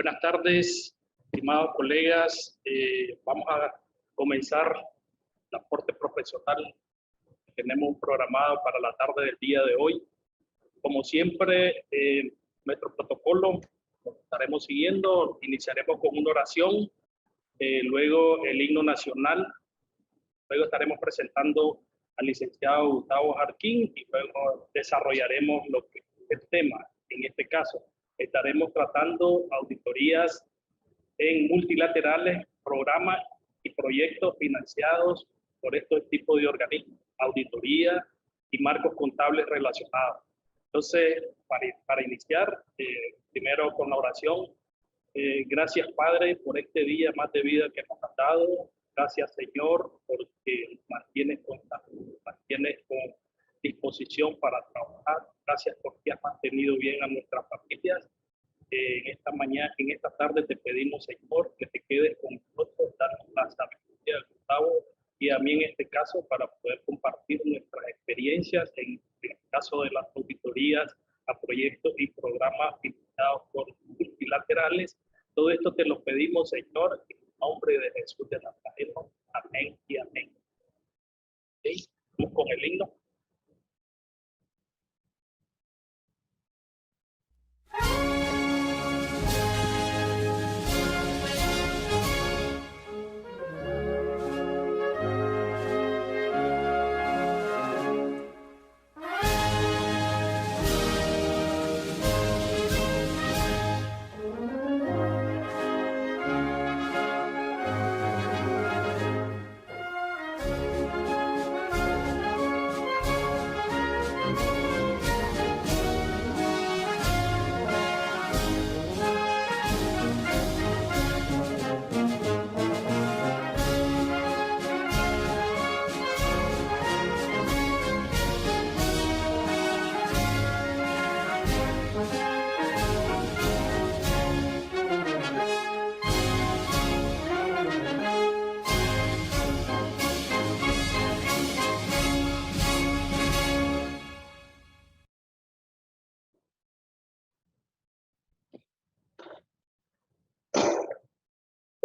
Buenas tardes, estimados colegas. Vamos a comenzar el aporte profesional que tenemos programado para la tarde del día de hoy. Como siempre, nuestro protocolo lo estaremos siguiendo. Iniciaremos con una oración, luego el himno nacional, luego estaremos presentando al licenciado Gustavo Jarquín y luego desarrollaremos lo que es el tema. En este caso, estaremos tratando auditorías en multilaterales, programas y proyectos financiados por estos tipos de organismos, auditoría y marcos contables relacionados. Entonces, para iniciar, primero con la oración. Gracias, Padre, por este día más de vida que nos has dado. Gracias, Señor, porque nos mantienes con salud, mantienes con disposición para trabajar. Gracias porque has mantenido bien a nuestras familias. En esta mañana, en esta tarde te pedimos, Señor, que te quedes con nosotros, darnos la sabiduría de Gustavo y a mí en este caso para poder compartir nuestras experiencias en el caso de las auditorías a proyectos y programas financiados por multilaterales. Todo esto te lo pedimos, Señor, en el nombre de Jesús de Nazaret. Amén y amén. ¿Okay? Vamos con el himno.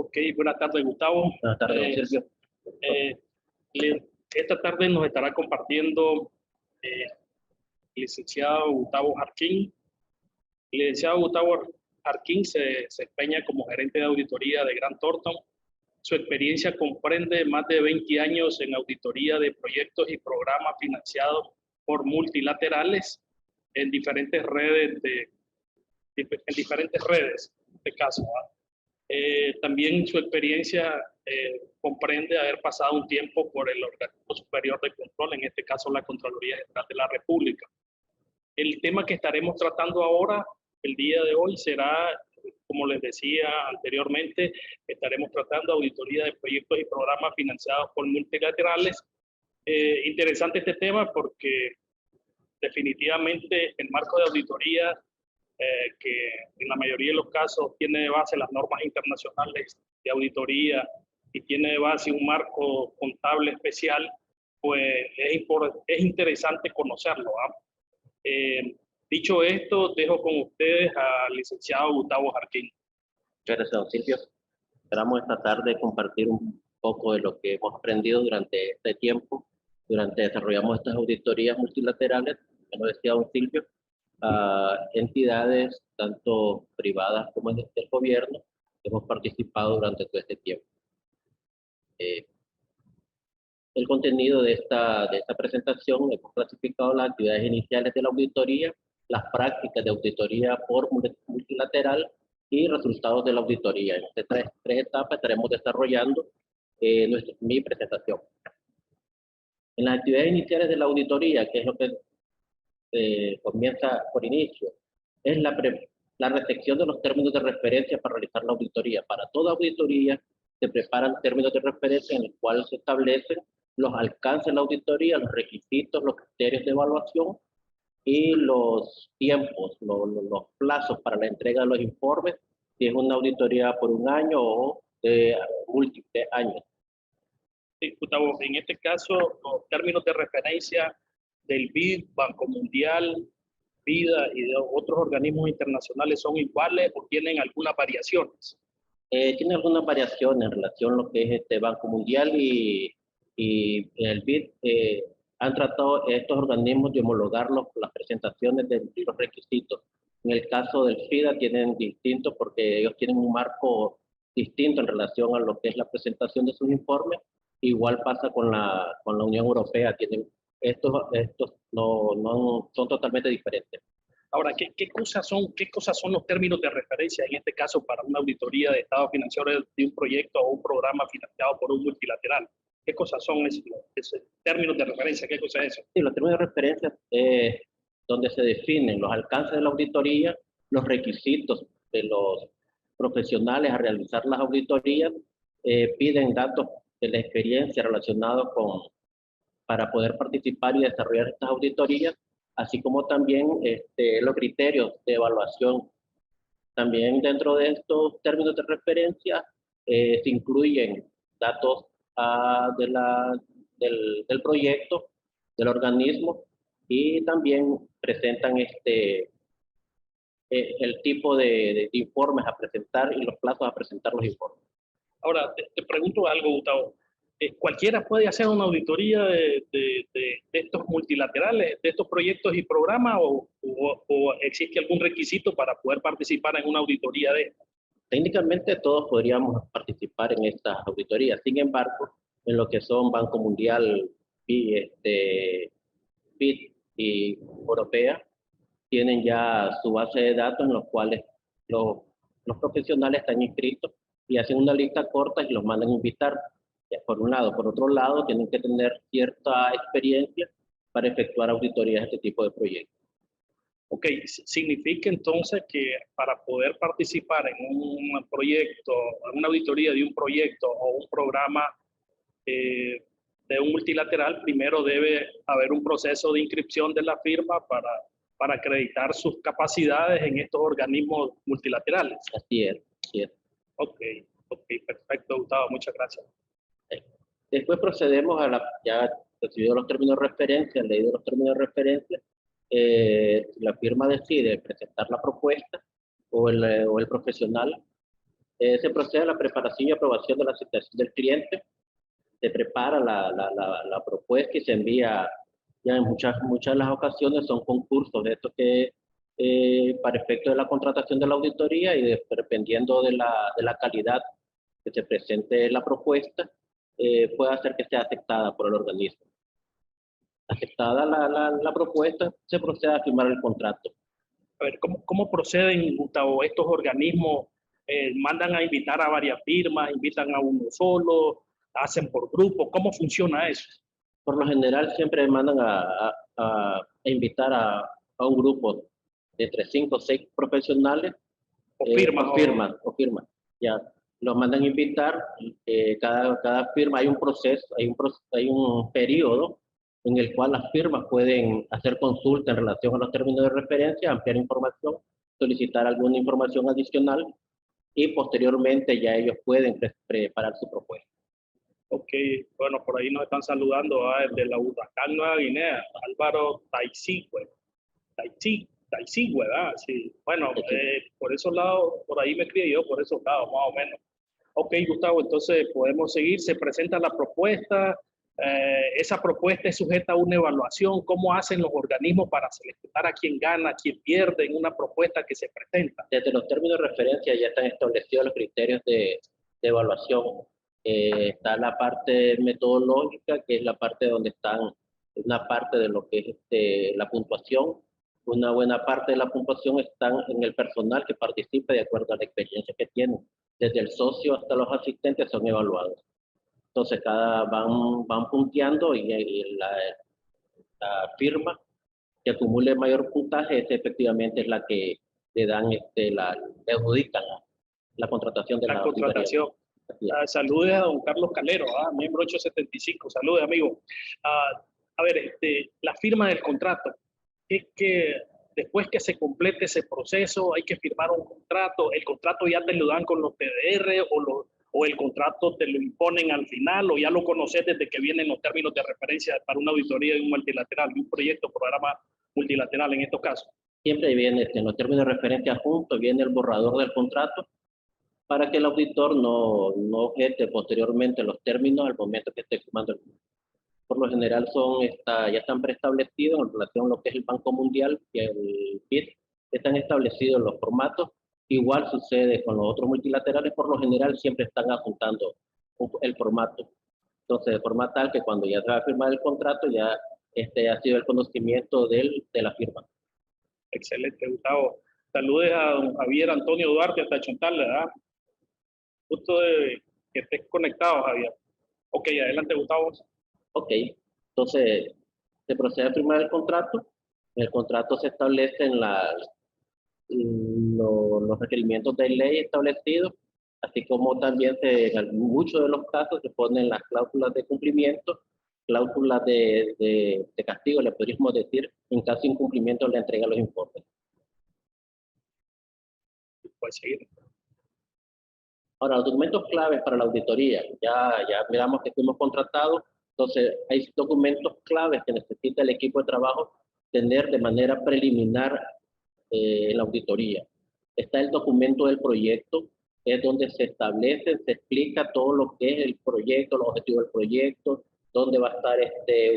Ok, buenas tardes, Gustavo. Buenas tardes, Silvio. Esta tarde nos estará compartiendo el licenciado Gustavo Jarquín. El licenciado Gustavo Jarquín se desempeña como gerente de auditoría de Grant Thornton. Su experiencia comprende más de 20 años en auditoría de proyectos y programas financiados por multilaterales en diferentes redes, en este caso. También su experiencia comprende haber pasado un tiempo por el organismo superior de control, en este caso la Contraloría General de la República. El tema que estaremos tratando ahora, el día de hoy, será, como les decía anteriormente, estaremos tratando auditoría de proyectos y programas financiados por multilaterales. Interesante este tema porque definitivamente el marco de auditoría que en la mayoría de los casos tiene de base las normas internacionales de auditoría y tiene de base un marco contable especial, pues es interesante conocerlo. Dicho esto, dejo con ustedes al licenciado Gustavo Jarquín. Muchas gracias, don Silvio. Esperamos esta tarde compartir un poco de lo que hemos aprendido durante este tiempo, desarrollamos estas auditorías multilaterales, como decía don Silvio, a entidades tanto privadas como del gobierno. Hemos participado durante todo este tiempo. El contenido de esta presentación, hemos clasificado las actividades iniciales de la auditoría, las prácticas de auditoría por multilateral y resultados de la auditoría. En estas tres etapas estaremos desarrollando mi presentación. En las actividades iniciales de la auditoría, que es lo que comienza por inicio, es la recepción de los términos de referencia para realizar la auditoría. Para toda auditoría se preparan términos de referencia en los cuales se establecen los alcances de la auditoría, los requisitos, los criterios de evaluación y los tiempos, los plazos para la entrega de los informes, si es una auditoría por un año o de múltiples años. Sí, Gustavo, en este caso, los términos de referencia del BID, Banco Mundial, FIDA y de otros organismos internacionales son iguales o tienen algunas variaciones? Tiene algunas variaciones en relación a lo que es este Banco Mundial y el BID. Han tratado estos organismos de homologarlos con las presentaciones de los requisitos. En el caso del FIDA tienen distinto porque ellos tienen un marco distinto en relación a lo que es la presentación de sus informes. Igual pasa con la Unión Europea. Estos no son totalmente diferentes. Ahora, ¿qué cosas son los términos de referencia en este caso para una auditoría de estado financiero de un proyecto o un programa financiado por un multilateral? ¿Qué cosas son esos términos de referencia? ¿Qué cosa es eso? Sí, los términos de referencia es donde se definen los alcances de la auditoría, los requisitos de los profesionales a realizar las auditorías, piden datos de la experiencia relacionados para poder participar y desarrollar estas auditorías, así como también los criterios de evaluación. También dentro de estos términos de referencia se incluyen datos del proyecto, del organismo, y también presentan el tipo de informes a presentar y los plazos a presentar los informes. Ahora, te pregunto algo, Gustavo. ¿Cualquiera puede hacer una auditoría de estos multilaterales, de estos proyectos y programas, o existe algún requisito para poder participar en una auditoría de estas? Técnicamente todos podríamos participar en estas auditorías. Sin embargo, en lo que son Banco Mundial, BID y Europea, tienen ya su base de datos en los cuales los profesionales están inscritos y hacen una lista corta y los mandan a invitar. Ya, por un lado. Por otro lado, tienen que tener cierta experiencia para efectuar auditorías de este tipo de proyectos. Ok, significa entonces que para poder participar en un proyecto, en una auditoría de un proyecto o un programa de un multilateral, primero debe haber un proceso de inscripción de la firma para acreditar sus capacidades en estos organismos multilaterales. Así es, así es. Ok, perfecto, Gustavo, muchas gracias. Después procedemos ya recibido los términos de referencia, leído los términos de referencia, la firma decide presentar la propuesta o el profesional, se procede a la preparación y aprobación de la citación del cliente, se prepara la propuesta y se envía. Ya en muchas de las ocasiones son concursos de estos que para efecto de la contratación de la auditoría y dependiendo de la calidad que se presente la propuesta, puede hacer que sea aceptada por el organismo. Aceptada la propuesta, se procede a firmar el contrato. A ver, ¿cómo proceden, Gustavo, estos organismos? ¿Mandan a invitar a varias firmas, invitan a uno solo, hacen por grupo? ¿Cómo funciona eso? Por lo general siempre mandan a invitar a un grupo de entre 5 o 6 profesionales. ¿O firmas? O firmas. Ya, los mandan a invitar. Cada firma hay un proceso, hay un periodo en el cual las firmas pueden hacer consulta en relación a los términos de referencia, ampliar información, solicitar alguna información adicional y posteriormente ya ellos pueden preparar su propuesta. Ok, bueno, por ahí nos están saludando desde la Huracán Nueva Guinea, Álvaro Taisígüe, ¿verdad? Sí, bueno, por esos lados, por ahí me crié yo, por esos lados, más o menos. Ok, Gustavo, entonces podemos seguir, se presenta la propuesta, esa propuesta es sujeta a una evaluación. ¿Cómo hacen los organismos para seleccionar a quién gana, a quién pierde en una propuesta que se presenta? Desde los términos de referencia ya están establecidos los criterios de evaluación. Está la parte metodológica, que es la parte donde están una parte de lo que es la puntuación. Una buena parte de la puntuación están en el personal que participa de acuerdo a la experiencia que tienen. Desde el socio hasta los asistentes son evaluados. Entonces, van punteando y la firma que acumule mayor puntaje, efectivamente es la que le dan, le adjudican la contratación de la contratación. Saludos a don Carlos Calero, miembro 875. Saludos, amigo. A ver, la firma del contrato. Es que después que se complete ese proceso, hay que firmar un contrato. ¿El contrato ya te lo dan con los TDR o el contrato te lo imponen al final, o ya lo conoces desde que vienen los términos de referencia para una auditoría de un multilateral, de un proyecto, programa multilateral en estos casos? Siempre viene, en los términos de referencia juntos, viene el borrador del contrato para que el auditor no objete posteriormente los términos al momento que esté firmando el contrato. Por lo general ya están preestablecidos en relación a lo que es el Banco Mundial y el BID, están establecidos los formatos. Igual sucede con los otros multilaterales, por lo general siempre están adjuntando el formato. Entonces, de forma tal que cuando ya se va a firmar el contrato, ya ha sido el conocimiento de la firma. Excelente, Gustavo. Saludes a don Javier Antonio Duarte hasta Chontal, ¿verdad? Justo de que estés conectado, Javier. Ok, adelante, Gustavo. Ok, entonces se procede a firmar el contrato. En el contrato se establecen los requerimientos de ley establecidos, así como también en muchos de los casos se ponen las cláusulas de cumplimiento, cláusulas de castigo, le podríamos decir, en caso de incumplimiento de la entrega de los informes. Puedes seguir. Ahora, los documentos claves para la auditoría, ya miramos que fuimos contratados, entonces hay documentos claves que necesita el equipo de trabajo tener de manera preliminar en la auditoría. Está el documento del proyecto, es donde se establece, se explica todo lo que es el proyecto, los objetivos del proyecto, dónde va a estar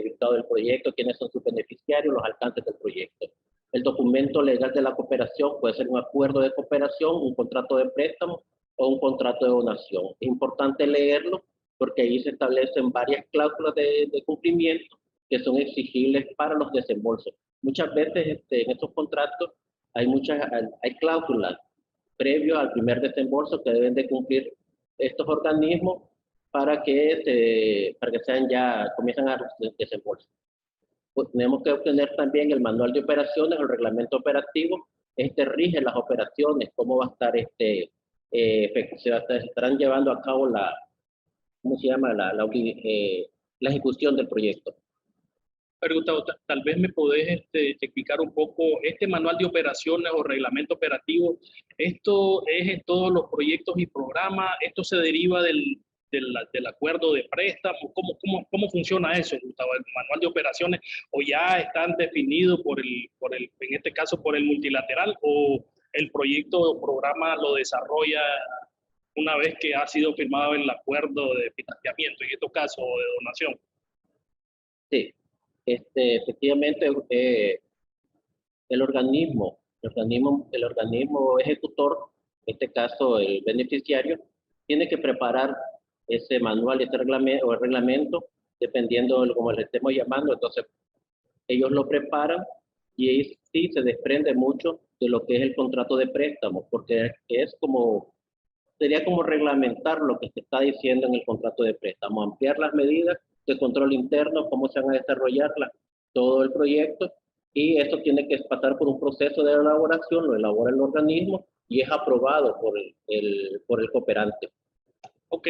ubicado el proyecto, quiénes son sus beneficiarios, los alcances del proyecto. El documento legal de la cooperación puede ser un acuerdo de cooperación, un contrato de préstamo o un contrato de donación. Es importante leerlo porque ahí se establecen varias cláusulas de cumplimiento que son exigibles para los desembolsos. Muchas veces en estos contratos hay cláusulas previos al primer desembolso que deben de cumplir estos organismos para que comiencen a desembolsar. Pues tenemos que obtener también el manual de operaciones, el reglamento operativo. Rige las operaciones, cómo va a estar se estarán llevando a cabo la ejecución del proyecto. Pero Gustavo, tal vez me podés explicar un poco este manual de operaciones o reglamento operativo. ¿Esto es en todos los proyectos y programas? ¿Esto se deriva del acuerdo de préstamo? ¿Cómo funciona eso, Gustavo? ¿El manual de operaciones o ya están definidos en este caso por el multilateral, o el proyecto o programa lo desarrolla una vez que ha sido firmado el acuerdo de financiamiento, en este caso, o de donación? Sí. Efectivamente, el organismo ejecutor, en este caso el beneficiario, tiene que preparar ese manual, ese reglamento, dependiendo de cómo le estemos llamando. Entonces, ellos lo preparan y ahí sí se desprende mucho de lo que es el contrato de préstamo, porque sería como reglamentar lo que se está diciendo en el contrato de préstamo, ampliar las medidas de control interno, cómo se van a desarrollar todo el proyecto, y esto tiene que pasar por un proceso de elaboración, lo elabora el organismo y es aprobado por el cooperante. Ok,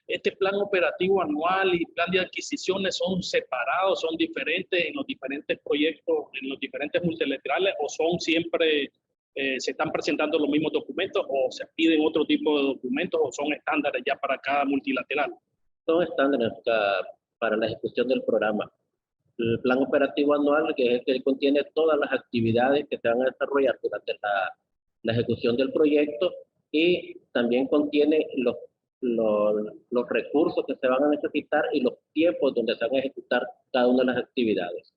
este plan operativo anual y plan de adquisiciones son separados, son diferentes en los diferentes proyectos, en los diferentes multilaterales, o son siempre, se están presentando los mismos documentos, o se piden otro tipo de documentos, o son estándares ya para cada multilateral? Son estándares para la ejecución del programa. El plan operativo anual, que es el que contiene todas las actividades que se van a desarrollar durante la ejecución del proyecto, y también contiene los recursos que se van a necesitar y los tiempos donde se van a ejecutar cada una de las actividades.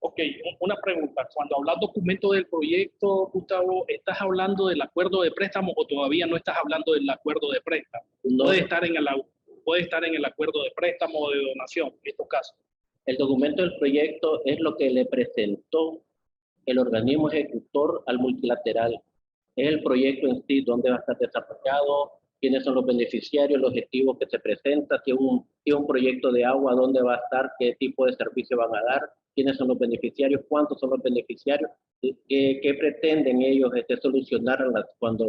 Ok, una pregunta. Cuando hablas documento del proyecto, Gustavo, ¿estás hablando del acuerdo de préstamo o todavía no estás hablando del acuerdo de préstamo? No, puede estar en el acuerdo de préstamo o de donación, en estos casos. El documento del proyecto es lo que le presentó el organismo ejecutor al multilateral. Es el proyecto en sí, dónde va a estar desarrollado, quiénes son los beneficiarios, los objetivos que se presentan, si es un proyecto de agua, dónde va a estar, qué tipo de servicio van a dar, quiénes son los beneficiarios, cuántos son los beneficiarios, qué pretenden ellos solucionar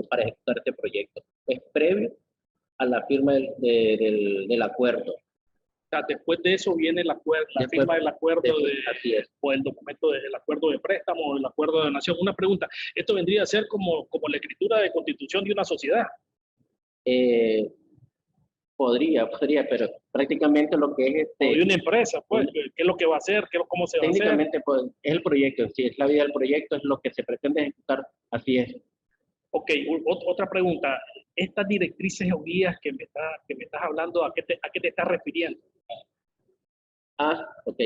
para ejecutar este proyecto. Es previo a la firma del acuerdo. O sea, después de eso viene la firma del acuerdo o el documento del acuerdo de préstamo o el acuerdo de donación. Una pregunta, ¿esto vendría a ser como la escritura de constitución de una sociedad? Podría, pero prácticamente lo que es O de una empresa, pues, ¿qué es lo que va a hacer? ¿Cómo se va a hacer? técnicamente pues, es el proyecto en sí, es la vida del proyecto, es lo que se pretende ejecutar, así es. Ok, otra pregunta. Estas directrices o guías que me estás hablando, a qué te estás refiriendo? Ok.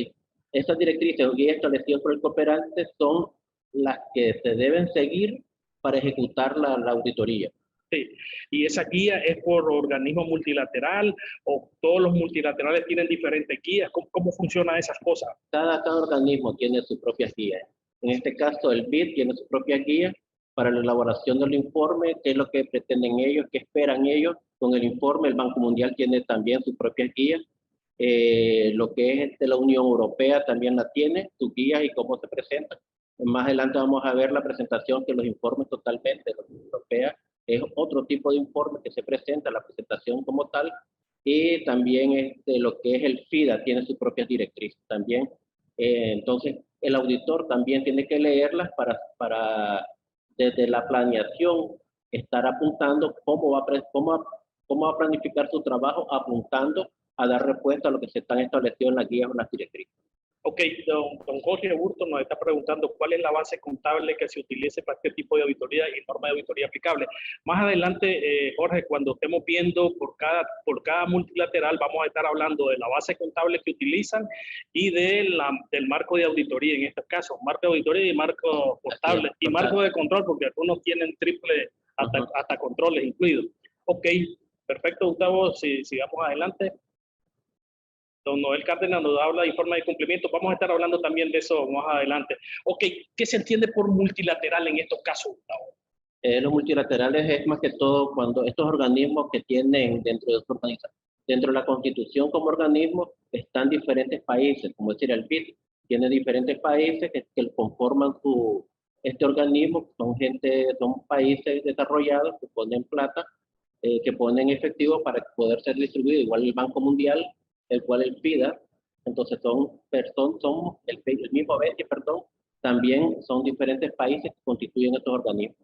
Estas directrices o guías establecidas por el cooperante son las que se deben seguir para ejecutar la auditoría. Sí. ¿Y esa guía es por organismo multilateral o todos los multilaterales tienen diferentes guías? ¿Cómo funcionan esas cosas? Cada organismo tiene su propia guía. En este caso, el BID tiene su propia guía para la elaboración del informe, qué es lo que pretenden ellos, qué esperan ellos. Con el informe, el Banco Mundial tiene también su propia guía. Lo que es de la Unión Europea también la tiene, sus guías y cómo se presenta. Más adelante vamos a ver la presentación que los informes totalmente de la Unión Europea es otro tipo de informe que se presenta, la presentación como tal, y también lo que es el FIDA tiene sus propias directrices también. Entonces, el auditor también tiene que leerlas para desde la planeación estar apuntando cómo va a planificar su trabajo, apuntando a dar respuesta a lo que se están establecido en las guías o las directrices. Ok, don Jorge Burto nos está preguntando cuál es la base contable que se utilice para este tipo de auditoría y norma de auditoría aplicable. Más adelante, Jorge, cuando estemos viendo por cada multilateral, vamos a estar hablando de la base contable que utilizan y del marco de auditoría, en estos casos, marco de auditoría y marco contable, y marco de control, porque algunos tienen triple, hasta controles incluidos. Ok, perfecto, Gustavo, sigamos adelante. Don Noel Cárdenas nos habla de informe de cumplimiento. Vamos a estar hablando también de eso más adelante. Ok, ¿qué se entiende por multilateral en estos casos, Gustavo? Los multilaterales es más que todo cuando estos organismos que tienen dentro de su organización, dentro de la Constitución como organismo, están diferentes países, como decir el BID, tiene diferentes países que conforman este organismo, son países desarrollados que ponen plata, que ponen efectivo para poder ser distribuido, igual el Banco Mundial, el cual el FIDA, entonces son el mismo BESI, perdón, también son diferentes países que constituyen estos organismos.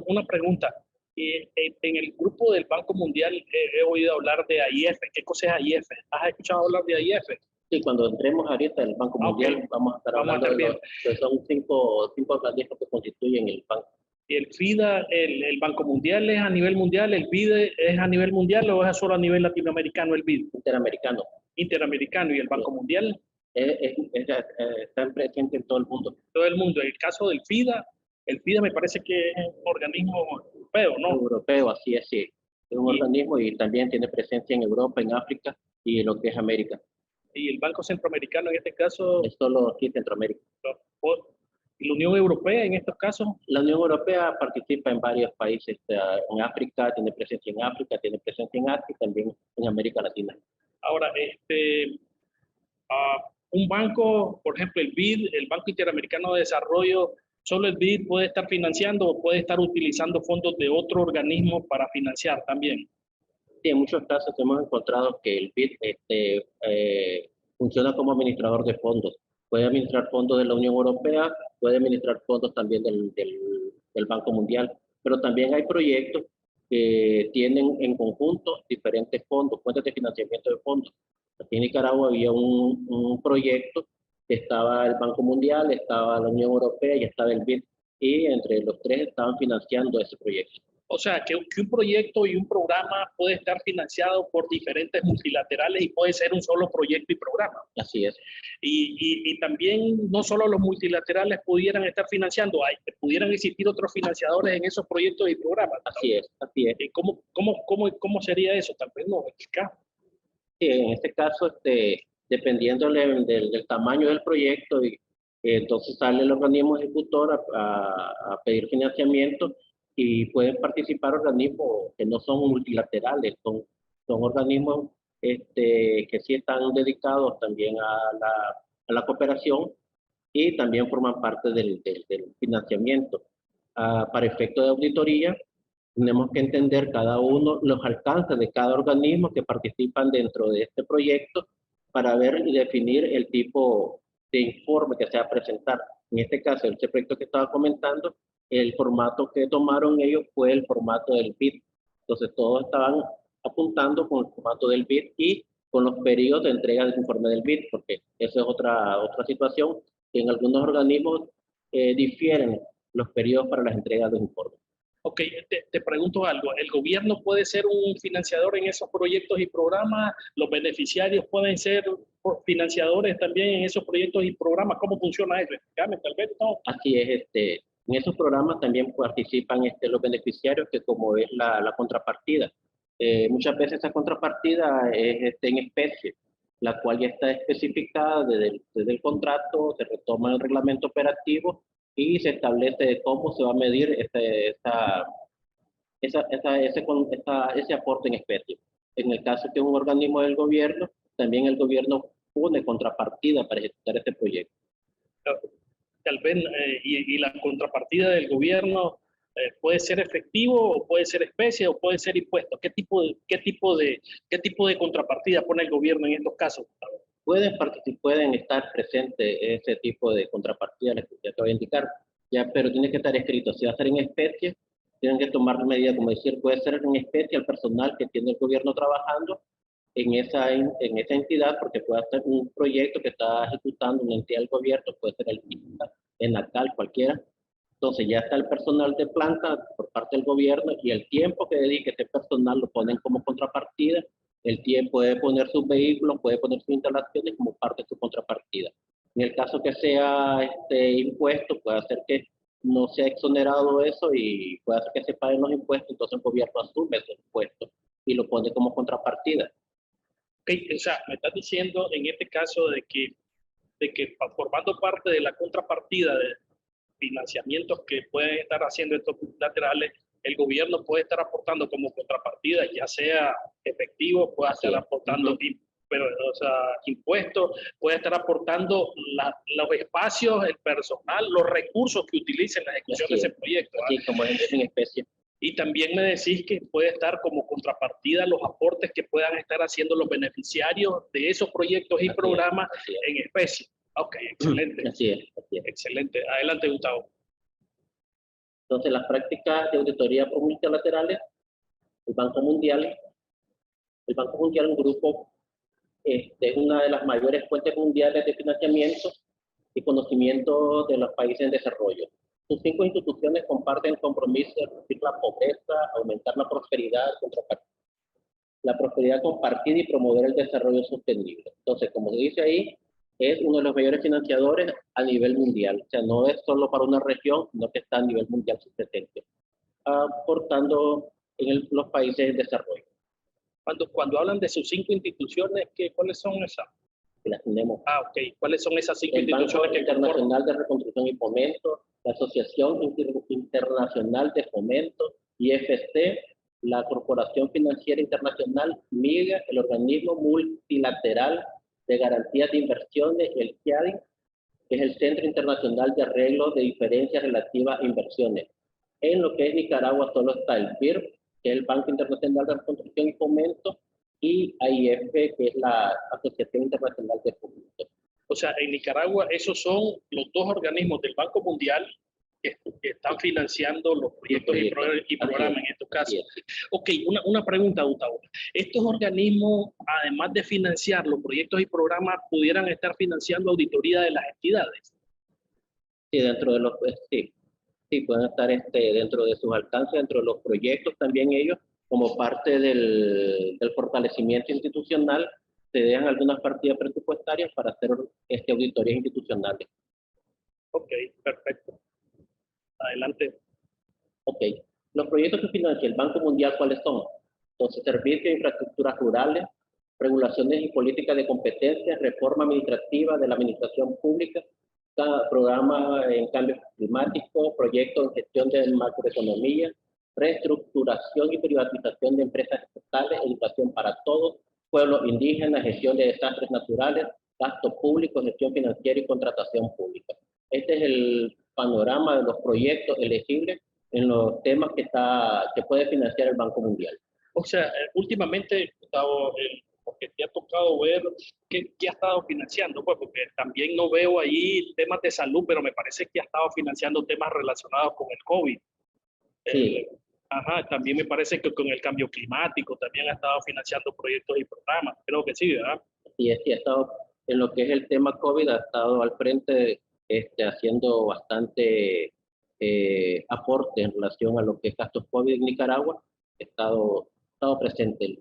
Una pregunta. En el grupo del Banco Mundial he oído hablar de AIF. ¿Qué cosa es AIF? ¿Has escuchado hablar de AIF? Sí, cuando entremos ahorita el Banco Mundial, Okay. vamos a estar hablando de son cinco organismos que constituyen el banco. ¿Y el FIDA, el Banco Mundial es a nivel mundial? ¿El BID es a nivel mundial o es solo a nivel latinoamericano el BID? Interamericano. Interamericano. ¿Y el Banco Mundial? Está presente en todo el mundo. Todo el mundo. En el caso del FIDA, el FIDA me parece que es un organismo europeo, ¿no? Europeo, así es, sí. Es un organismo y también tiene presencia en Europa, en África y en lo que es América. Y el Banco Centroamericano en este caso... Es solo aquí Centroamérica. ¿Y la Unión Europea en estos casos? La Unión Europea participa en varios países. En África, tiene presencia en África, tiene presencia en Asia y también en América Latina. Ahora, un banco, por ejemplo, el BID, el Banco Interamericano de Desarrollo, ¿solo el BID puede estar financiando o puede estar utilizando fondos de otro organismo para financiar también? Sí, en muchos casos hemos encontrado que el BID funciona como administrador de fondos. Puede administrar fondos de la Unión Europea, puede administrar fondos también del Banco Mundial, pero también hay proyectos que tienen en conjunto diferentes fondos, fuentes de financiamiento de fondos. Aquí en Nicaragua había un proyecto que estaba el Banco Mundial, estaba la Unión Europea y estaba el BID, y entre los tres estaban financiando ese proyecto. O sea, que un proyecto y un programa puede estar financiado por diferentes multilaterales y puede ser un solo proyecto y programa. Así es. Y también no solo los multilaterales pudieran estar financiando, pudieran existir otros financiadores en esos proyectos y programas, ¿no? Así es, así es. ¿Cómo sería eso? Tal vez no, explica. Sí, en este caso, dependiendo del tamaño del proyecto, entonces sale el organismo ejecutor a pedir financiamiento y pueden participar organismos que no son multilaterales, son organismos que sí están dedicados también a la cooperación y también forman parte del financiamiento. Para efecto de auditoría, tenemos que entender cada uno los alcances de cada organismo que participan dentro de este proyecto para ver y definir el tipo de informe que se va a presentar. En este caso, este proyecto que estaba comentando, el formato que tomaron ellos fue el formato del BID. Entonces, todos estaban apuntando con el formato del BID y con los periodos de entrega del informe del BID, porque esa es otra situación, que en algunos organismos difieren los periodos para las entregas de los informes. Ok, te pregunto algo. ¿El gobierno puede ser un financiador en esos proyectos y programas? ¿Los beneficiarios pueden ser financiadores también en esos proyectos y programas? ¿Cómo funciona eso? Explícame, tal vez no. Así es, en esos programas también participan los beneficiarios, que como es la contrapartida. Muchas veces esa contrapartida es en especie, la cual ya está especificada desde el contrato, se retoma el reglamento operativo y se establece cómo se va a medir ese aporte en especie. En el caso que es un organismo del gobierno, también el gobierno pone contrapartida para ejecutar este proyecto. Tal vez, y la contrapartida del gobierno puede ser efectivo, o puede ser especie, o puede ser impuesto. ¿Qué tipo de contrapartida pone el gobierno en estos casos? Pueden estar presentes ese tipo de contrapartida, que ya te voy a indicar, pero tiene que estar escrito. Si va a ser en especie, tienen que tomar medidas, como decir, puede ser en especie al personal que tiene el gobierno trabajando en esa entidad, porque puede ser un proyecto que está ejecutando una entidad del gobierno, puede ser el ENACAL, cualquiera. Entonces ya está el personal de planta por parte del gobierno, y el tiempo que dedique este personal lo ponen como contrapartida. El tiempo puede poner sus vehículos, puede poner sus instalaciones como parte de su contrapartida. En el caso que sea impuesto, puede hacer que no sea exonerado eso y puede hacer que se paguen los impuestos, entonces el gobierno asume esos impuestos y lo pone como contrapartida. Okay, o sea, me estás diciendo en este caso de que formando parte de la contrapartida de financiamientos que pueden estar haciendo estos laterales, el gobierno puede estar aportando como contrapartida, ya sea efectivo, puede estar aportando impuestos, puede estar aportando los espacios, el personal, los recursos que utilicen la ejecución de ese proyecto. Así como es en especie. Y también me decís que puede estar como contrapartida los aportes que puedan estar haciendo los beneficiarios de esos proyectos y programas en especie. Ok, excelente. Así es. Excelente. Adelante, Gustavo. Entonces, las prácticas de auditoría multilaterales, el Banco Mundial, un grupo, es una de las mayores fuentes mundiales de financiamiento y conocimiento de los países en desarrollo. Sus 5 instituciones comparten el compromiso de reducir la pobreza, aumentar la prosperidad compartida y promover el desarrollo sostenible. Entonces, como se dice ahí, es uno de los mayores financiadores a nivel mundial. O sea, no es solo para una región, sino que está a nivel mundial su presencia, aportando en los países en desarrollo. Cuando hablan de sus 5 instituciones, ¿cuáles son esas? Las tenemos. Ok. ¿Cuáles son esas 5 instituciones? El Banco Internacional de Reconstrucción y Fomento, la Asociación Internacional de Fomento, IFC, la Corporación Financiera Internacional, MIGA, el Organismo Multilateral de Garantías de Inversiones, el CIADI, que es el Centro Internacional de Arreglos de Diferencias Relativas a Inversiones. En lo que es Nicaragua solo está el BIRB, que es el Banco Internacional de Reconstrucción y Fomento, y AIF, que es la Asociación Internacional de Fomento. O sea, en Nicaragua esos son los 2 organismos del Banco Mundial que están financiando los proyectos y programas en estos casos. Ok, una pregunta, Gustavo. ¿Estos organismos, además de financiar los proyectos y programas, pudieran estar financiando auditoría de las entidades? Sí, dentro de los... Sí, pueden estar dentro de sus alcances, dentro de los proyectos también ellos, como parte del fortalecimiento institucional, se dejan algunas partidas presupuestarias para hacer auditorías institucionales. Ok, perfecto. Adelante. Ok. Los proyectos que financia el Banco Mundial, ¿cuáles son? Entonces, servicios e infraestructuras rurales, regulaciones y políticas de competencia, reforma administrativa de la administración pública, programa en cambio climático, proyectos en gestión de macroeconomía, reestructuración y privatización de empresas estatales, educación para todos, pueblos indígenas, gestión de desastres naturales, gasto público, gestión financiera y contratación pública. Este es el panorama de los proyectos elegibles en los temas que puede financiar el Banco Mundial. O sea, últimamente, Gustavo, porque te ha tocado ver qué ha estado financiando, pues, porque también no veo ahí temas de salud, pero me parece que ha estado financiando temas relacionados con el COVID. Sí. Ajá, también me parece que con el cambio climático también ha estado financiando proyectos y programas. Creo que sí, ¿verdad? Y es que ha estado, en lo que es el tema COVID, ha estado al frente haciendo bastante aporte en relación a lo que es gastos COVID en Nicaragua. Ha estado presente.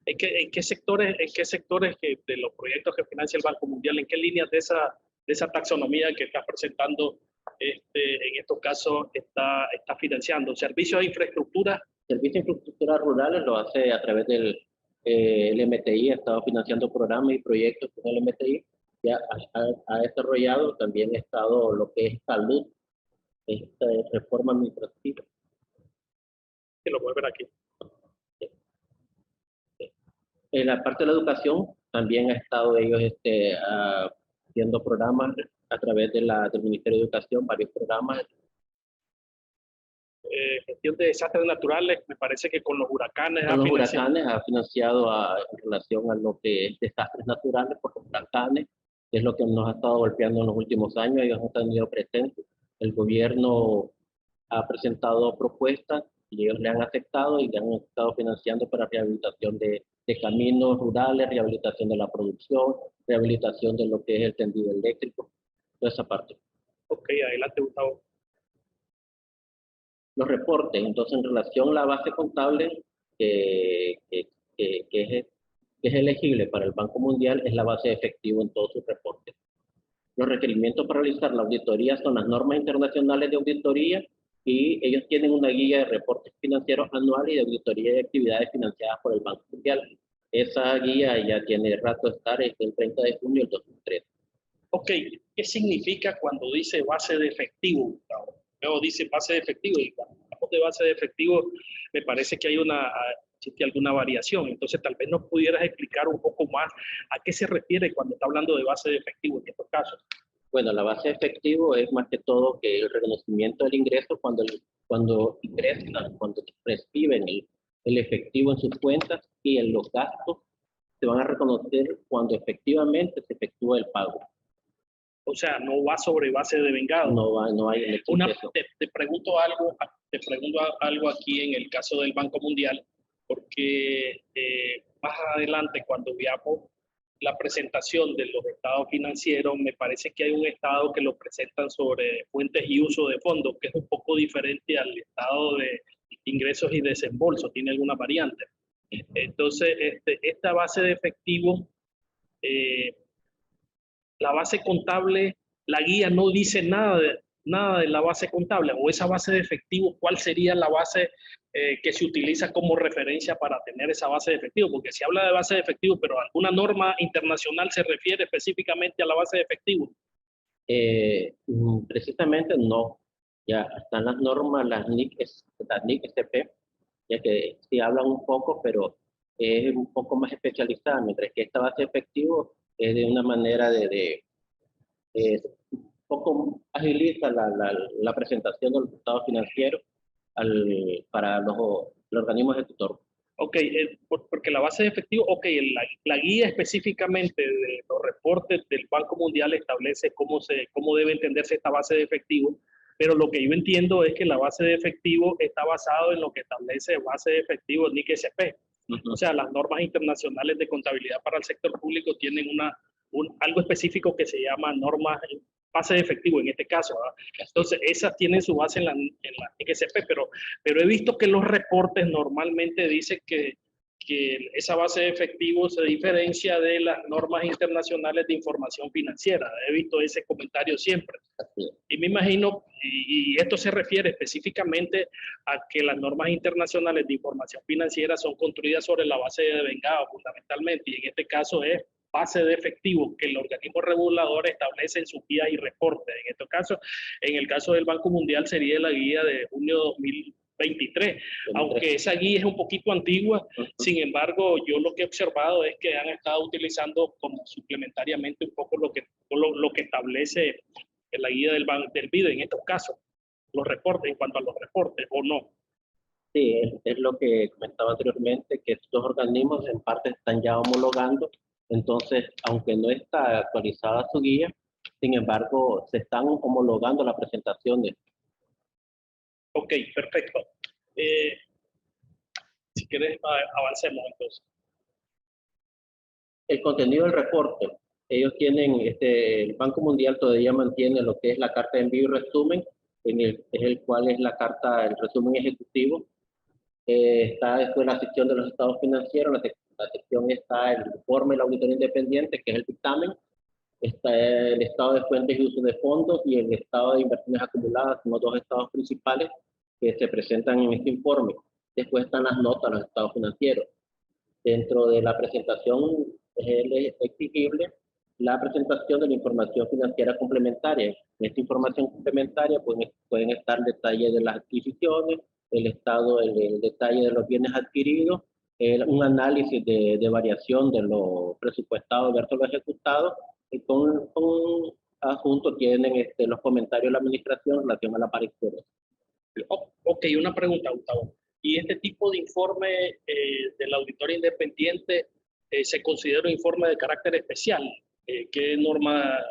En qué sectores de los proyectos que financia el Banco Mundial, en qué líneas de esa taxonomía que está presentando en estos casos está financiando? ¿Servicios de infraestructura? Servicio de infraestructuras rurales lo hace a través del el MTI, ha estado financiando programas y proyectos con el MTI. Ya ha desarrollado también ha estado lo que es salud, esta reforma administrativa. Que lo puede ver aquí. En la parte de la educación también ha estado ellos haciendo programas a través del Ministerio de Educación, varios programas. Gestión de desastres naturales, me parece que con los huracanes Con los huracanes ha financiado en relación a lo que es desastres naturales por los huracanes, que es lo que nos ha estado golpeando en los últimos años. Ellos han tenido presentes. El gobierno ha presentado propuestas y ellos le han aceptado y le han estado financiando para rehabilitación de caminos rurales, rehabilitación de la producción, rehabilitación de lo que es el tendido eléctrico, toda esa parte. Ok, adelante, Gustavo. Los reportes, entonces en relación a la base contable que es elegible para el Banco Mundial, es la base de efectivo en todos sus reportes. Los requerimientos para realizar la auditoría son las normas internacionales de auditoría y ellos tienen una guía de reportes financieros anuales y de auditoría de actividades financiadas por el Banco Mundial. Esa guía ya tiene rato de estar, es el 30 de junio del 2003. Ok, ¿qué significa cuando dice base de efectivo, Gustavo? Luego dice base de efectivo y cuando hablamos de base de efectivo me parece que existe alguna variación. Entonces tal vez nos pudieras explicar un poco más a qué se refiere cuando está hablando de base de efectivo en estos casos. Bueno, la base de efectivo es más que todo que el reconocimiento del ingreso cuando ingresan, cuando reciben el efectivo en sus cuentas y en los gastos se van a reconocer cuando efectivamente se efectúa el pago. O sea, no va sobre base de vengado. No hay el te pregunto algo aquí en el caso del Banco Mundial, porque más adelante cuando veamos la presentación de los estados financieros, me parece que hay un estado que lo presentan sobre fuentes y uso de fondos, que es un poco diferente al estado de ingresos y desembolso, tiene alguna variante. Entonces, esta base de efectivo, la base contable, la guía no dice nada de la base contable o esa base de efectivo, ¿cuál sería la base que se utiliza como referencia para tener esa base de efectivo? Porque se habla de base de efectivo, pero ¿alguna norma internacional se refiere específicamente a la base de efectivo? Precisamente no. Ya están las normas, las NIC-SP, ya que sí hablan un poco, pero es un poco más especializada, mientras que esta base de efectivo es de una manera un poco agiliza la presentación de los estados financieros para el organismo ejecutor. Ok, porque la base de efectivo, ok, la guía específicamente de los reportes del Banco Mundial establece cómo debe entenderse esta base de efectivo, pero lo que yo entiendo es que la base de efectivo está basado en lo que establece base de efectivo NIC-SP. O sea, las normas internacionales de contabilidad para el sector público tienen algo específico que se llama normas base de efectivo en este caso, ¿verdad? Entonces, esas tienen su base en la NIC-SP, pero he visto que los reportes normalmente dicen que esa base de efectivo se diferencia de las normas internacionales de información financiera. He visto ese comentario siempre. Y me imagino, y esto se refiere específicamente a que las normas internacionales de información financiera son construidas sobre la base de vengado fundamentalmente, y en este caso es base de efectivo que el organismo regulador establece en sus guías y reportes. En este caso, en el caso del Banco Mundial sería la guía de junio de 2023, aunque esa guía es un poquito antigua. Sin embargo, yo lo que he observado es que han estado utilizando como suplementariamente un poco lo que establece la guía del BID en estos casos, los reportes, en cuanto a los reportes, ¿o no? Sí, es lo que comentaba anteriormente, que estos organismos en parte están ya homologando. Entonces, aunque no está actualizada su guía, sin embargo, se están homologando las presentaciones. Ok, perfecto. Si quieres, avancemos entonces. El contenido del reporte, ellos tienen, el Banco Mundial todavía mantiene lo que es la carta de envío y resumen, es el cual es la carta, el resumen ejecutivo. Está después la sección de los estados financieros, la sección está el informe del auditor independiente, que es el dictamen, está el estado de fuentes y uso de fondos y el estado de inversiones acumuladas, son los dos estados principales que se presentan en este informe. Después están las notas, los estados financieros. Dentro de la presentación es exigible la presentación de la información financiera complementaria. En esta información complementaria pueden estar detalles de las adquisiciones, el estado, el detalle de los bienes adquiridos, un análisis de variación de lo presupuestado versus lo ejecutado, y con adjunto tienen los comentarios de la administración en relación a la aparición. Ok, una pregunta, Gustavo. ¿Y este tipo de informe del auditor independiente se considera un informe de carácter especial? ¿Qué normas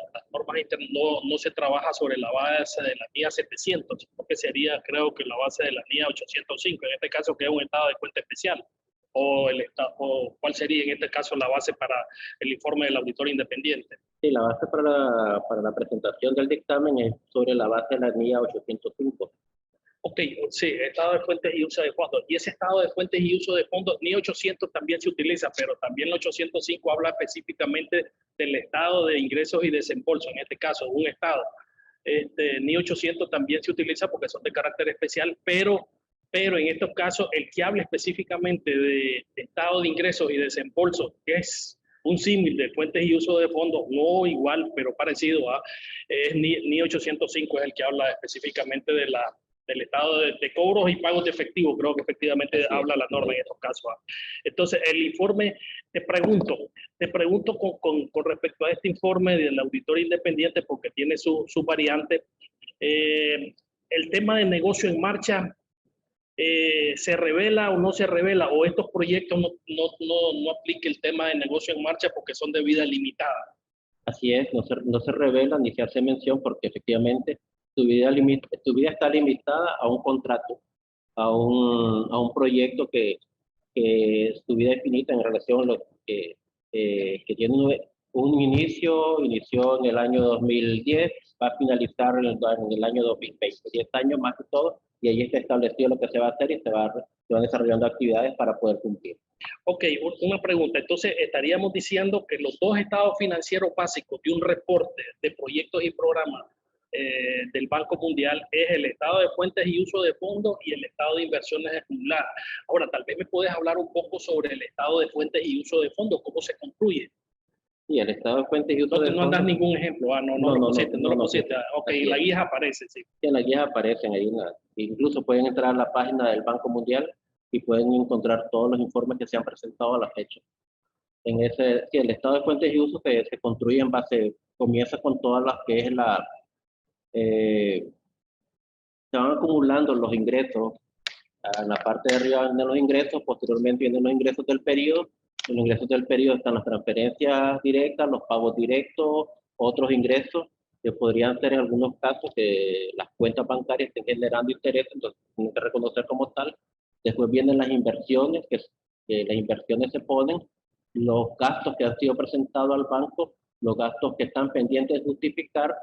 internas no se trabaja sobre la base de la NIA 700? Porque sería, creo que la base de la NIA 805, en este caso, que es un estado de cuenta especial. ¿O cuál sería en este caso la base para el informe del auditor independiente? Sí, la base para la presentación del dictamen es sobre la base de la NIA 805. Ok, sí, estado de fuentes y uso de fondos. Y ese estado de fuentes y uso de fondos, NIA 800 también se utiliza, pero también el 805 habla específicamente del estado de ingresos y desembolso, en este caso, un estado. NIA 800 también se utiliza porque son de carácter especial, pero en estos casos, el que habla específicamente de estado de ingresos y desembolso, que es un símil de fuentes y uso de fondos, no igual, pero parecido a NIA 805, es el que habla específicamente del estado de cobros y pagos de efectivo. Creo que efectivamente habla la norma en estos casos. Entonces, el informe, te pregunto con respecto a este informe del auditor independiente, porque tiene su variante, el tema de negocio en marcha, ¿se revela o no se revela? ¿O estos proyectos no aplica el tema de negocio en marcha porque son de vida limitada? Así es, no se revela ni se hace mención porque efectivamente tu vida está limitada a un contrato, a un proyecto que su vida es finita en relación a lo que tiene inició en el año 2010, va a finalizar en el año 2020, 10 años más que todo, y ahí está establecido lo que se va a hacer y se van desarrollando actividades para poder cumplir. Ok, una pregunta. Entonces, estaríamos diciendo que los dos estados financieros básicos de un reporte de proyectos y programas del Banco Mundial es el estado de fuentes y uso de fondos y el estado de inversiones acumuladas. Ahora, tal vez me puedes hablar un poco sobre el estado de fuentes y uso de fondos, cómo se construye. Sí, el estado de fuentes y uso de fondos. No das ningún ejemplo. No lo pusiste. Ok, en la guía aparece, sí. Sí, en la guía aparecen ahí. Incluso pueden entrar a la página del Banco Mundial y pueden encontrar todos los informes que se han presentado a la fecha. Sí, el estado de fuentes y uso se construye en base, comienza con todas las que es se van acumulando los ingresos. En la parte de arriba vienen los ingresos, posteriormente vienen los ingresos del periodo. En los ingresos del periodo están las transferencias directas, los pagos directos, otros ingresos que podrían ser en algunos casos que las cuentas bancarias estén generando intereses, entonces tienen que reconocer como tal. Después vienen las inversiones, que las inversiones se ponen, los gastos que han sido presentados al banco, los gastos que están pendientes de justificar,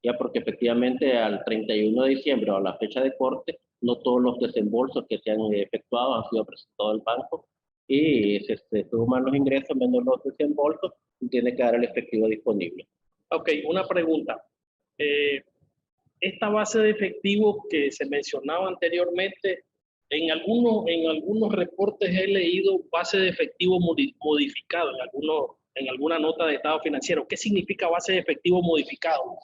ya porque efectivamente al 31 de diciembre o a la fecha de corte, no todos los desembolsos que se han efectuado han sido presentados al banco y se suman los ingresos menos los desembolsos y tiene que dar el efectivo disponible. Ok, una pregunta. Esta base de efectivo que se mencionaba anteriormente, en algunos reportes he leído base de efectivo modificado en alguna nota de estado financiero. ¿Qué significa base de efectivo modificado?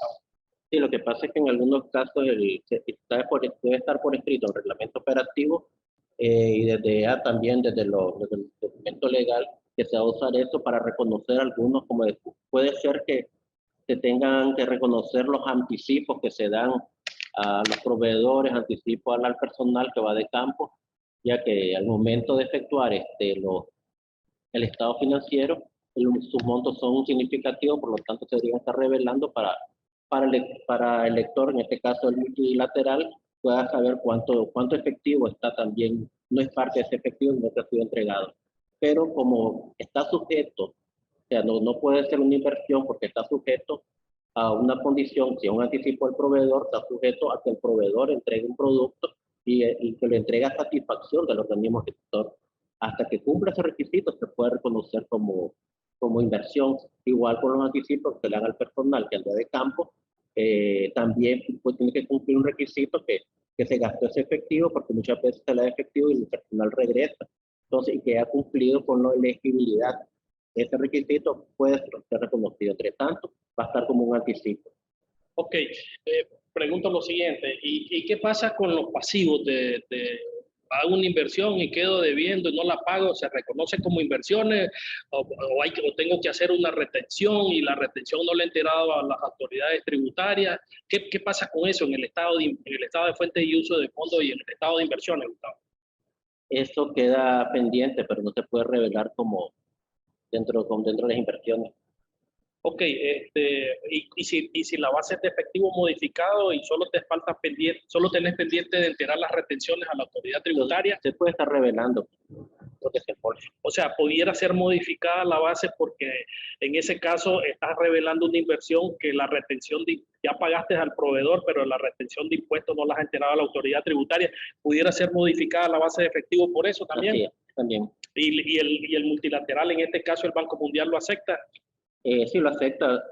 Sí, lo que pasa es que en algunos casos debe estar por escrito el reglamento operativo y desde ya también desde el documento legal que se va a usar eso para reconocer algunos, como puede ser que se tengan que reconocer los anticipos que se dan a los proveedores, anticipos al personal que va de campo, ya que al momento de efectuar el estado financiero, sus montos son significativos, por lo tanto se deberían estar revelando para el lector, en este caso el multilateral, pueda saber cuánto efectivo está también no es parte de ese efectivo y no te ha sido entregado. Pero como está sujeto, o sea, no puede ser una inversión porque está sujeto a una condición, si es un anticipo del proveedor, está sujeto a que el proveedor entregue un producto y que le entrega satisfacción del organismo gestor. Hasta que cumpla esos requisitos se puede reconocer como inversión. Igual con los anticipos que le haga al personal que anda de campo, también pues, tiene que cumplir un requisito que se gastó ese efectivo, porque muchas veces se le da efectivo y el personal regresa. Entonces, y que ha cumplido con la elegibilidad. Ese requisito puede ser reconocido. Entre tanto, va a estar como un anticipo. Ok, pregunto lo siguiente, ¿y qué pasa con los pasivos hago una inversión y quedo debiendo y no la pago? ¿Se reconoce como inversiones o tengo que hacer una retención y la retención no la he enterado a las autoridades tributarias? ¿Qué pasa con eso en el estado de fuentes y uso de fondos y en el estado de inversiones, Gustavo? Eso queda pendiente, pero no se puede revelar como dentro de las inversiones. Ok, y si la base es de efectivo modificado y solo tenés pendiente de enterar las retenciones a la autoridad tributaria, Se puede estar revelando. O sea, pudiera ser modificada la base porque en ese caso estás revelando una inversión que la retención ya pagaste al proveedor, pero la retención de impuestos no las ha enterado a la autoridad tributaria. Pudiera ser modificada la base de efectivo por eso también. Así es, también. Y el multilateral, en este caso el Banco Mundial, lo acepta. Sí lo acepta,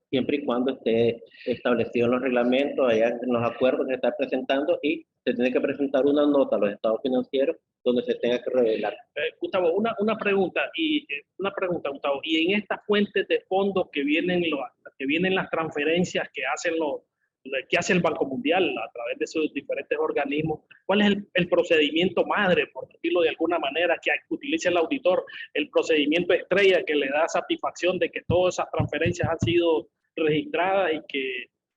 siempre y cuando esté establecido en los reglamentos, allá en los acuerdos que se está presentando, y se tiene que presentar una nota a los estados financieros donde se tenga que revelar. Gustavo, una pregunta, Gustavo, y en estas fuentes de fondos que vienen las transferencias que hace el Banco Mundial a través de sus diferentes organismos, ¿cuál es el procedimiento madre, por decirlo de alguna manera, que utiliza el auditor, el procedimiento estrella que le da satisfacción de que todas esas transferencias han sido registradas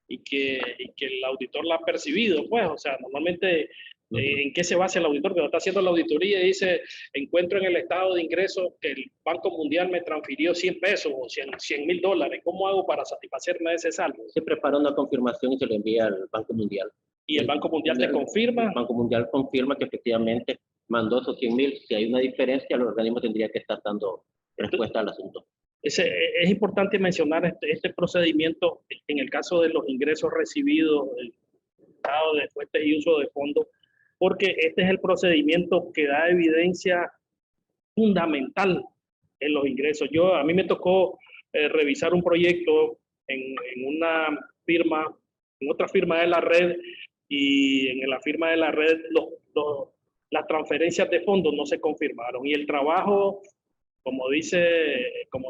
y que el auditor la ha percibido? Pues, o sea, normalmente, ¿en qué se basa el auditor? Que está haciendo la auditoría y dice, encuentro en el estado de ingresos que el Banco Mundial me transfirió 100 pesos o 100 mil dólares. ¿Cómo hago para satisfacerme de ese saldo? Se prepara una confirmación y se lo envía al Banco Mundial. ¿Y el Banco Mundial te confirma? El Banco Mundial confirma que efectivamente mandó esos 100.000. Si hay una diferencia, el organismo tendría que estar dando respuesta al asunto. Es importante mencionar este procedimiento en el caso de los ingresos recibidos, el estado de fuentes y uso de fondos, porque este es el procedimiento que da evidencia fundamental en los ingresos. A mí me tocó revisar un proyecto en otra firma de la red, y en la firma de la red las transferencias de fondos no se confirmaron, y el trabajo, como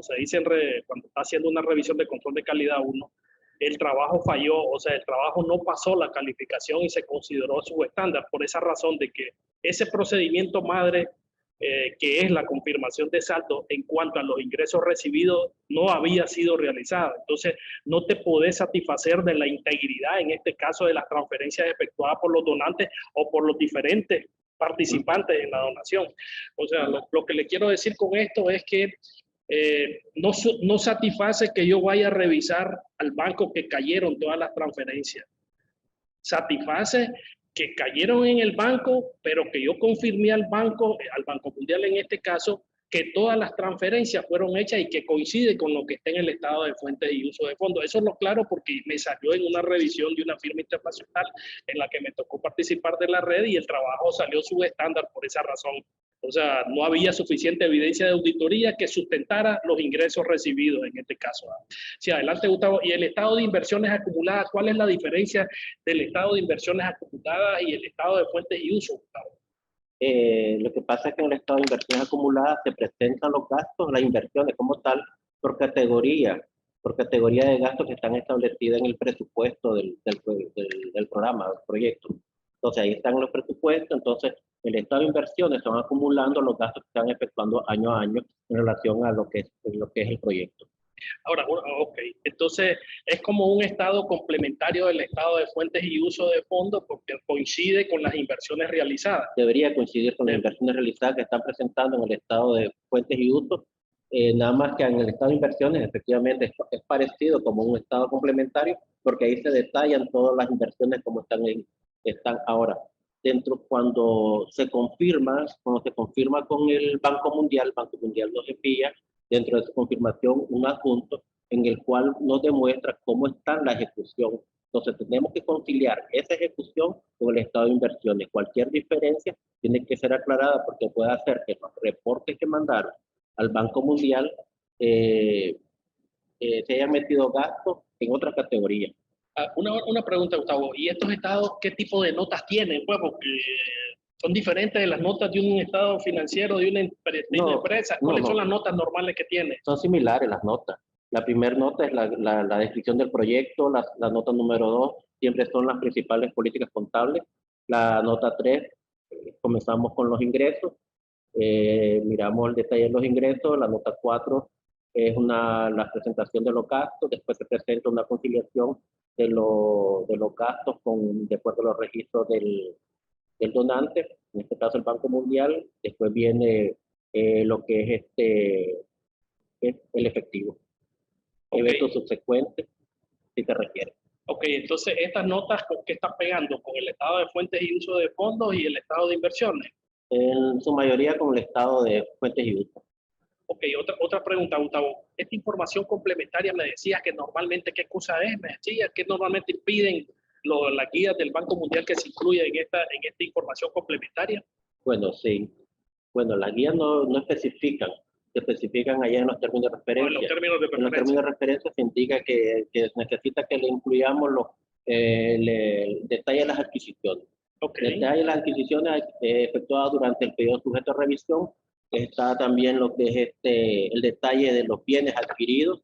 se dice cuando está haciendo una revisión de control de calidad uno, el trabajo falló, o sea, el trabajo no pasó la calificación y se consideró subestándar, por esa razón de que ese procedimiento madre, que es la confirmación de saldo en cuanto a los ingresos recibidos, no había sido realizada. Entonces, no te podés satisfacer de la integridad, en este caso, de las transferencias efectuadas por los donantes o por los diferentes participantes en la donación. O sea, lo que le quiero decir con esto es que no satisface que yo vaya a revisar al banco que cayeron todas las transferencias. Satisface que cayeron en el banco, pero que yo confirmé al Banco Mundial en este caso, que todas las transferencias fueron hechas y que coincide con lo que está en el estado de fuentes y uso de fondos. Eso es lo claro porque me salió en una revisión de una firma internacional en la que me tocó participar de la red, y el trabajo salió subestándar por esa razón. O sea, no había suficiente evidencia de auditoría que sustentara los ingresos recibidos en este caso. Sí, adelante, Gustavo. Y el estado de inversiones acumuladas, ¿cuál es la diferencia del estado de inversiones acumuladas y el estado de fuentes y uso, Gustavo? Lo que pasa es que en el estado de inversiones acumuladas se presentan los gastos, las inversiones como tal, por categoría de gastos que están establecidas en el presupuesto del programa, del proyecto. Entonces ahí están los presupuestos. Entonces el estado de inversiones son acumulando los gastos que están efectuando año a año en relación a lo que es el proyecto. Ahora, ok, entonces es como un estado complementario del estado de fuentes y uso de fondos porque coincide con las inversiones realizadas. Debería coincidir con las inversiones realizadas que están presentando en el estado de fuentes y uso, nada más que en el estado de inversiones efectivamente es parecido como un estado complementario porque ahí se detallan todas las inversiones como están ahora. cuando se confirma con el Banco Mundial nos envía dentro de su confirmación un adjunto en el cual nos demuestra cómo está la ejecución. Entonces tenemos que conciliar esa ejecución con el estado de inversiones. Cualquier diferencia tiene que ser aclarada porque puede hacer que los reportes que mandaron al Banco Mundial se hayan metido gastos en otra categoría. Una pregunta, Gustavo. ¿Y estos estados qué tipo de notas tienen? Pues porque son diferentes de las notas de un estado financiero, de una empresa. ¿Cuáles son las notas normales que tiene? Son similares las notas. La primera nota es la descripción del proyecto, la nota número 2 siempre son las principales políticas contables. La nota 3, comenzamos con los ingresos, miramos el detalle de los ingresos. La nota 4 es la presentación de los gastos, después se presenta una conciliación de los gastos de acuerdo a los registros del donante, en este caso el Banco Mundial. Después viene lo que es el efectivo. Eventos subsecuentes, si se requiere. Ok, entonces estas notas, ¿con qué están pegando? ¿Con el estado de fuentes y uso de fondos y el estado de inversiones? En su mayoría con el estado de fuentes y uso. Ok, otra pregunta, Gustavo. Esta información complementaria me decías que normalmente, ¿qué cosa es? Me decías que normalmente piden las guías del Banco Mundial que se incluya en esta información complementaria. Bueno, sí. Bueno, las guías no especifican. Se especifican allá en los términos de referencia. En los términos de referencia. En los términos de referencia se indica que necesita que le incluyamos el detalle de las adquisiciones. Okay. El detalle de las adquisiciones efectuadas durante el periodo sujeto a revisión. Está también lo que es el detalle de los bienes adquiridos.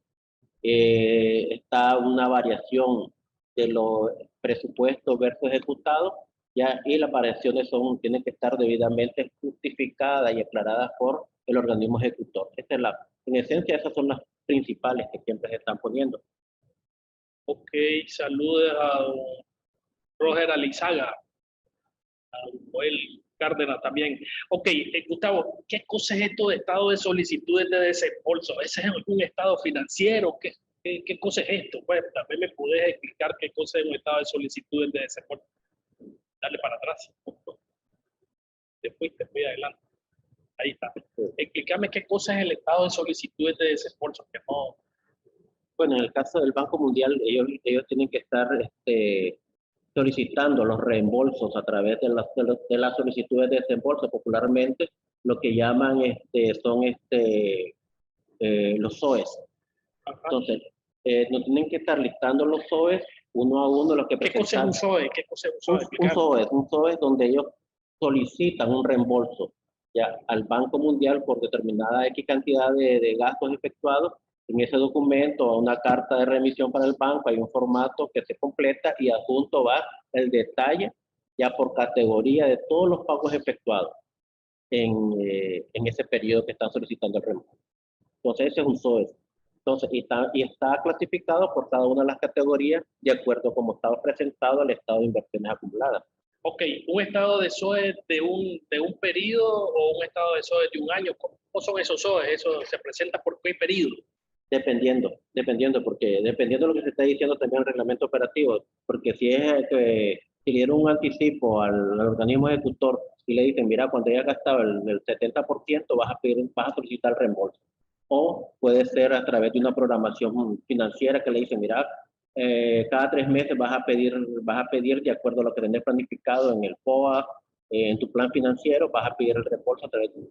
Está una variación de los presupuestos versus ejecutados. Ya, y las variaciones tienen que estar debidamente justificadas y aclaradas por el organismo ejecutor. En esencia, esas son las principales que siempre se están poniendo. Ok, saludos a don Roger Alizaga, a don Joel Cárdenas también. Ok, Gustavo, ¿qué cosa es esto de estado de solicitudes de desembolso? ¿Ese es un estado financiero? ¿Qué cosa es esto? Pues también me puedes explicar qué cosa es un estado de solicitudes de desembolso. Dale para atrás. Te fuiste, muy adelante. Ahí está. Explícame qué cosa es el estado de solicitudes de desembolso. Que no... Bueno, en el caso del Banco Mundial, ellos tienen que estar solicitando los reembolsos a través de las solicitudes de desembolso. Popularmente, lo que llaman son los SOEs. Ajá. Entonces, no tienen que estar listando los SOEs uno a uno los que presentan. ¿Qué cosa es un SOE? ¿Qué cosa es un SOE? Un SOE es donde ellos solicitan un reembolso ya al Banco Mundial por determinada X cantidad de gastos efectuados. En ese documento, a una carta de remisión para el banco, hay un formato que se completa y adjunto va el detalle ya por categoría de todos los pagos efectuados en ese periodo que están solicitando el reembolso. Entonces, ese es un SOE. Entonces, y está clasificado por cada una de las categorías de acuerdo a cómo estaba presentado el estado de inversiones acumuladas. Ok, ¿un estado de SOE de un periodo o un estado de SOE de un año? ¿Cómo son esos SOE? ¿Eso se presenta por qué periodo? Dependiendo, porque dependiendo de lo que se está diciendo también el reglamento operativo, porque si le dieron un anticipo al organismo ejecutor y le dicen, mira, cuando hayas gastado el 70% vas a solicitar el reembolso. O puede ser a través de una programación financiera que le dicen, mira, cada 3 meses vas a pedir de acuerdo a lo que tenés planificado en el POA, en tu plan financiero, vas a pedir el reembolso a través de un...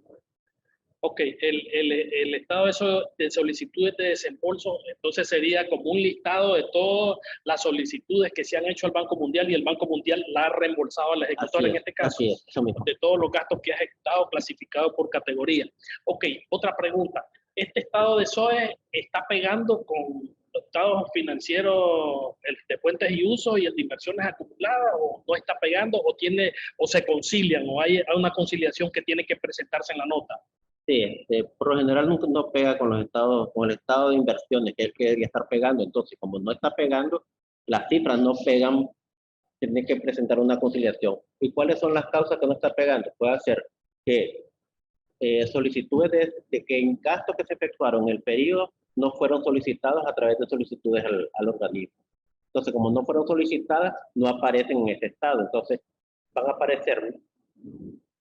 Ok, el estado de solicitudes de desembolso, entonces sería como un listado de todas las solicitudes que se han hecho al Banco Mundial y el Banco Mundial la ha reembolsado al ejecutor en este caso. Así es, eso mismo. De todos los gastos que ha ejecutado, clasificado por categoría. Ok, otra pregunta. ¿Este estado de SOE está pegando con los estados financieros, el de fuentes y uso y el de inversiones acumuladas, o no está pegando, o se concilian, o hay una conciliación que tiene que presentarse en la nota? Sí, por lo general nunca no pega con el estado de inversiones, que es el que debería estar pegando. Entonces, como no está pegando, las cifras no pegan, tiene que presentar una conciliación. ¿Y cuáles son las causas que no está pegando? Puede ser que solicitudes de que en gastos que se efectuaron en el periodo no fueron solicitadas a través de solicitudes al organismo. Entonces, como no fueron solicitadas, no aparecen en ese estado. Entonces, van a aparecer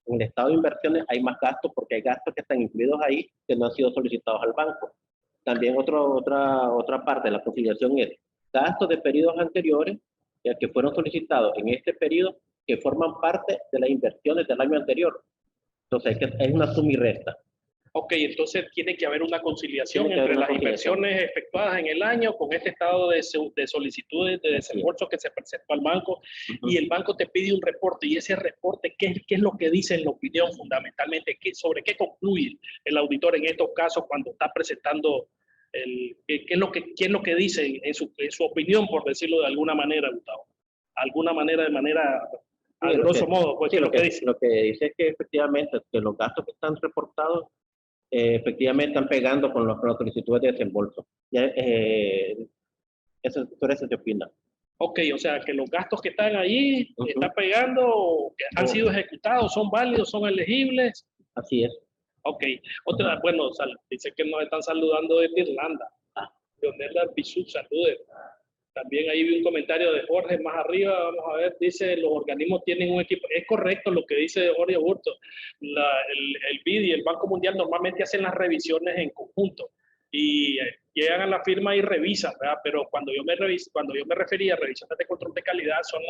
en el estado de inversiones, hay más gastos porque hay gastos que están incluidos ahí que no han sido solicitados al banco. También otra parte de la conciliación es gastos de periodos anteriores que fueron solicitados en este periodo que forman parte de las inversiones del año anterior. Entonces es una suma y resta. Ok, entonces tiene que haber una conciliación Tiene que haber entre una las conciliación. inversiones efectuadas en el año con este estado de solicitudes de desembolso que se presentó al banco y el banco te pide un reporte y ese reporte, ¿qué es lo que dice en la opinión fundamentalmente? ¿Sobre qué concluye el auditor en estos casos cuando está presentando qué es lo que dice en su opinión, por decirlo de alguna manera, Gustavo? A grosso modo, pues, sí, ¿qué es lo que dice? Lo que dice es que efectivamente que los gastos que están reportados efectivamente están pegando con las solicitudes de desembolso. Ya, sobre eso se opina. Ok, o sea, que los gastos que están ahí están pegando, que han sido ejecutados, son válidos, son elegibles. Así es. Ok, bueno, dice que nos están saludando desde Irlanda. Leonela Bisú, salude. También ahí vi un comentario de Jorge más arriba, vamos a ver, dice, los organismos tienen un equipo. Es correcto lo que dice Jorge Burto. El BID y el Banco Mundial normalmente hacen las revisiones en conjunto y llegan a la firma y revisan, ¿verdad? Pero cuando yo me refería a revisiones de control de calidad, son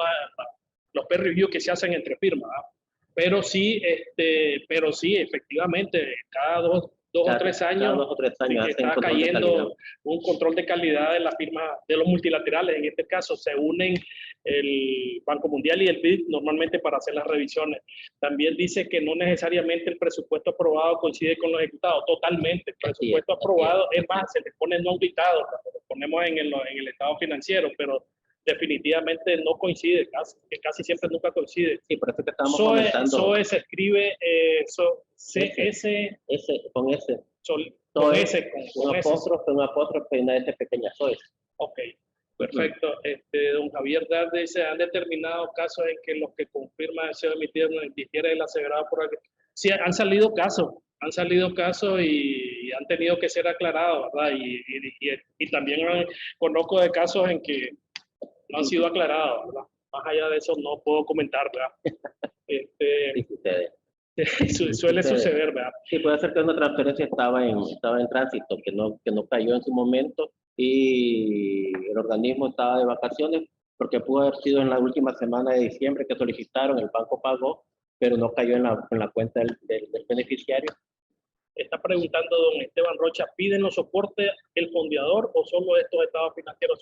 los peer review que se hacen entre firmas, ¿verdad? Pero sí, efectivamente, cada dos o tres años está cayendo un control de calidad de las firmas, de los multilaterales. En este caso, se unen el Banco Mundial y el BID normalmente para hacer las revisiones. También dice que no necesariamente el presupuesto aprobado coincide con lo ejecutado. Totalmente. El presupuesto aprobado, es más, se le pone no auditado, lo ponemos en el estado financiero, pero definitivamente no coincide, casi siempre nunca coincide. Sí, por eso que estamos comentando. SOE se escribe CS con S. Con S, un apóstrofe y una S pequeña, SOE. Ok, perfecto. Don Javier Darde dice, han determinado casos en que los que confirman el SEO emitido no difiere de la aseverada por aquí. Sí, han salido casos y han tenido que ser aclarados, ¿verdad? Y también conozco de casos en que no han sido aclarados, ¿verdad? Más allá de eso no puedo comentar, ¿verdad? Suele suceder, ¿verdad? Sí, puede ser que una transferencia estaba en tránsito, que no cayó en su momento y el organismo estaba de vacaciones, porque pudo haber sido en la última semana de diciembre que solicitaron, el banco pagó, pero no cayó en la cuenta del beneficiario. Está preguntando don Esteban Rocha, ¿piden los soportes el fondeador o solo estos estados financieros?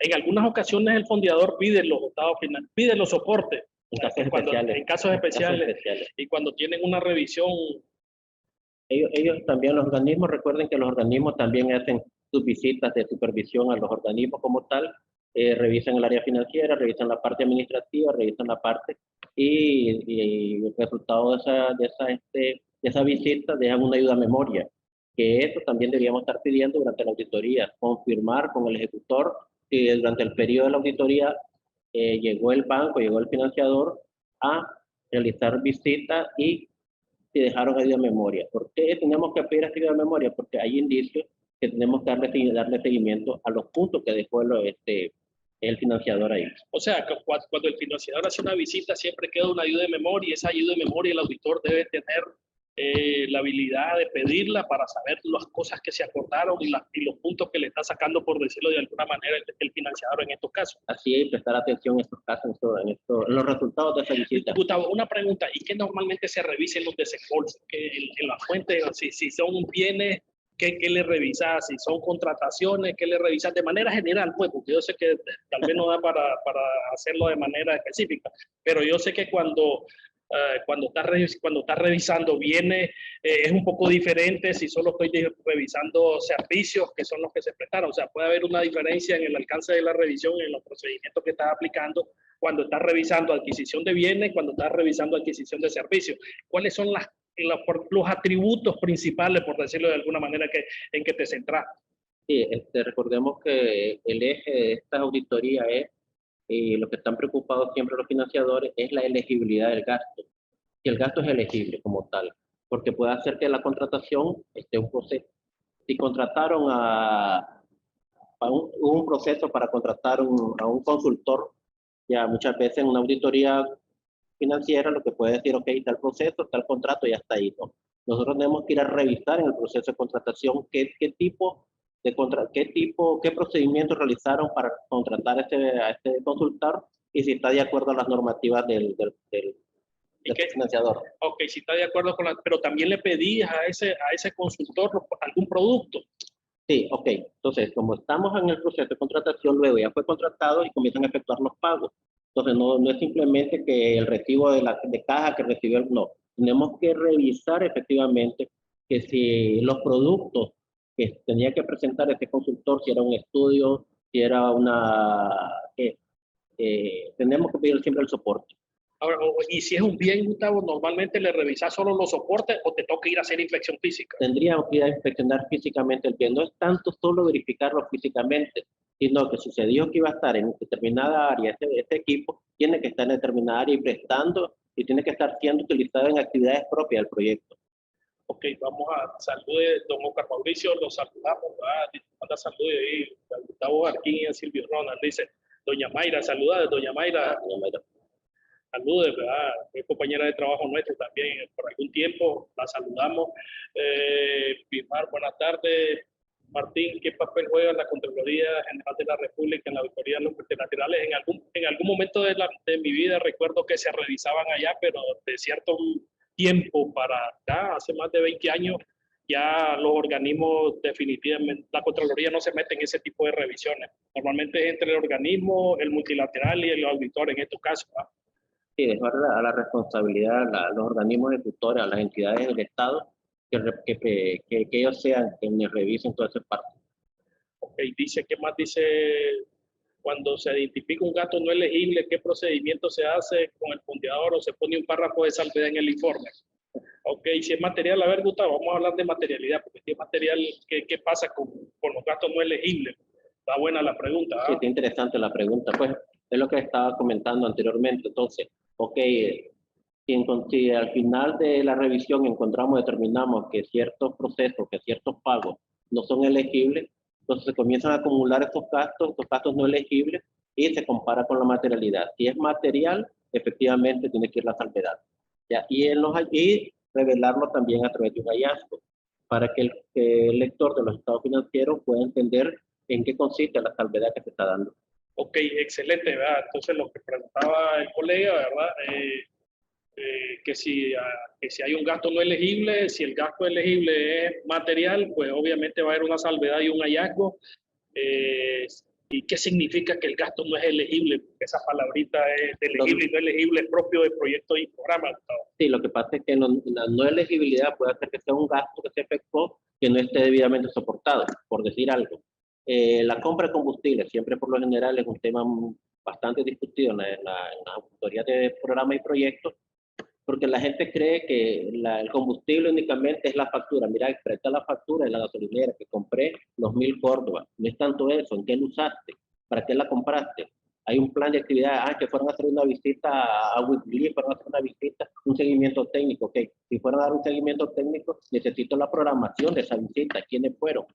En algunas ocasiones el fondeador pide los estados financieros, pide los soportes. En casos especiales. Y cuando tienen una revisión. Ellos también, los organismos, recuerden que los organismos también hacen sus visitas de supervisión a los organismos como tal, revisan el área financiera, revisan la parte administrativa, revisan la parte y el resultado de esa visita dejan una ayuda a memoria, que eso también deberíamos estar pidiendo durante la auditoría, confirmar con el ejecutor que durante el periodo de la auditoría llegó el banco, llegó el financiador a realizar visitas y dejaron ayuda de memoria. ¿Por qué tenemos que pedir ayuda de memoria? Porque hay indicios que tenemos que darle seguimiento a los puntos que dejó el financiador ahí. O sea, que cuando el financiador hace una visita siempre queda una ayuda de memoria y esa ayuda de memoria el auditor debe tener la habilidad de pedirla para saber las cosas que se acordaron y los puntos que le está sacando, por decirlo de alguna manera, el financiador en estos casos. Así es, prestar atención en estos casos, en los resultados de esa visita. Gustavo, una pregunta, ¿y qué normalmente se revisa en los desembolsos? En la fuente, si son bienes, ¿qué le revisas? Si son contrataciones, ¿qué le revisas? De manera general, pues, porque yo sé que tal vez no da para hacerlo de manera específica, pero yo sé que cuando estás revisando bienes, es un poco diferente si solo estoy revisando servicios que son los que se prestaron. O sea, puede haber una diferencia en el alcance de la revisión, en los procedimientos que estás aplicando cuando estás revisando adquisición de bienes y cuando estás revisando adquisición de servicios. ¿Cuáles son los atributos principales, por decirlo de alguna manera, en que te centras? Sí, recordemos que el eje de esta auditoría es y lo que están preocupados siempre los financiadores es la elegibilidad del gasto. Si el gasto es elegible como tal, porque puede hacer que la contratación esté un proceso. Si contrataron un proceso para contratar a un consultor, ya muchas veces en una auditoría financiera lo que puede decir, ok, tal proceso, tal contrato, ya está ahí, ¿no? Nosotros tenemos que ir a revisar en el proceso de contratación qué procedimientos realizaron para contratar a este consultor y si está de acuerdo a las normativas del financiador. Ok, si está de acuerdo con pero también le pedí a ese consultor algún producto. Sí, ok. Entonces, como estamos en el proceso de contratación, luego ya fue contratado y comienzan a efectuar los pagos. Entonces, no es simplemente que el recibo de caja que recibió, no. Tenemos que revisar efectivamente que si los productos que tenía que presentar este consultor, si era un estudio, si era tenemos que pedir siempre el soporte. Ahora, y si es un bien, Gustavo, normalmente le revisas solo los soportes o te toca ir a hacer inspección física. Tendríamos que ir a inspeccionar físicamente el bien. No es tanto solo verificarlo físicamente, sino que si se dijo que iba a estar en determinada área, este equipo tiene que estar en determinada área y prestando, y tiene que estar siendo utilizado en actividades propias del proyecto. Ok, vamos a saludar, don Oscar Mauricio, los saludamos, manda saludos ahí, a Gustavo Arquín y a Silvio Ronald, dice, doña Mayra, saluda, doña Mayra. Saludos, ¿verdad? Es compañera de trabajo nuestro también, por algún tiempo la saludamos. Pimar, buenas tardes. Martín, ¿qué papel juega la Contraloría General de la República en la auditoría de los multilaterales? En algún momento de mi vida recuerdo que se revisaban allá, pero de cierto tiempo para acá, hace más de 20 años, ya los organismos definitivamente, la Contraloría no se mete en ese tipo de revisiones. Normalmente es entre el organismo, el multilateral y el auditor en estos casos, ¿no? Sí, dejar a la responsabilidad a los organismos ejecutores, a las entidades del Estado, que ellos sean quienes revisen todas esas partes. Ok, dice, ¿qué más dice? Cuando se identifica un gasto no elegible, ¿qué procedimiento se hace con el fondeador o se pone un párrafo de salvedad en el informe? Ok, si es material, a ver, Gustavo, vamos a hablar de materialidad, porque si es material, ¿qué pasa con los gastos no elegibles? Está buena la pregunta. Sí, está interesante la pregunta. Pues es lo que estaba comentando anteriormente. Entonces, ok, si al final de la revisión determinamos que ciertos procesos, que ciertos pagos no son elegibles, entonces se comienzan a acumular estos gastos no elegibles y se compara con la materialidad. Si es material, efectivamente tiene que ir la salvedad. ¿Ya? Y revelarlo también a través de un hallazgo, para que el lector de los estados financieros pueda entender en qué consiste la salvedad que se está dando. Ok, excelente, ¿verdad? Entonces lo que preguntaba el colega, ¿verdad? Que si hay un gasto no elegible, si el gasto elegible es material, pues obviamente va a haber una salvedad y un hallazgo. ¿Y qué significa que el gasto no es elegible? Porque esa palabrita es de elegible y no elegible, es propio de proyectos y programas. Sí, lo que pasa es que la no elegibilidad puede hacer que sea un gasto que se efectuó que no esté debidamente soportado, por decir algo. La compra de combustible, siempre por lo general es un tema bastante discutido en la auditoría de programas y proyectos, porque la gente cree que el combustible únicamente es la factura. Mira, presta la factura de la gasolinera que compré los 1000 Córdoba. No es tanto eso, ¿en qué lo usaste? ¿Para qué la compraste? Hay un plan de actividad, que fueron a hacer una visita a Wikileaks, fueron a hacer una visita, un seguimiento técnico, ok. Si fueron a dar un seguimiento técnico, necesito la programación de esa visita, quiénes fueron.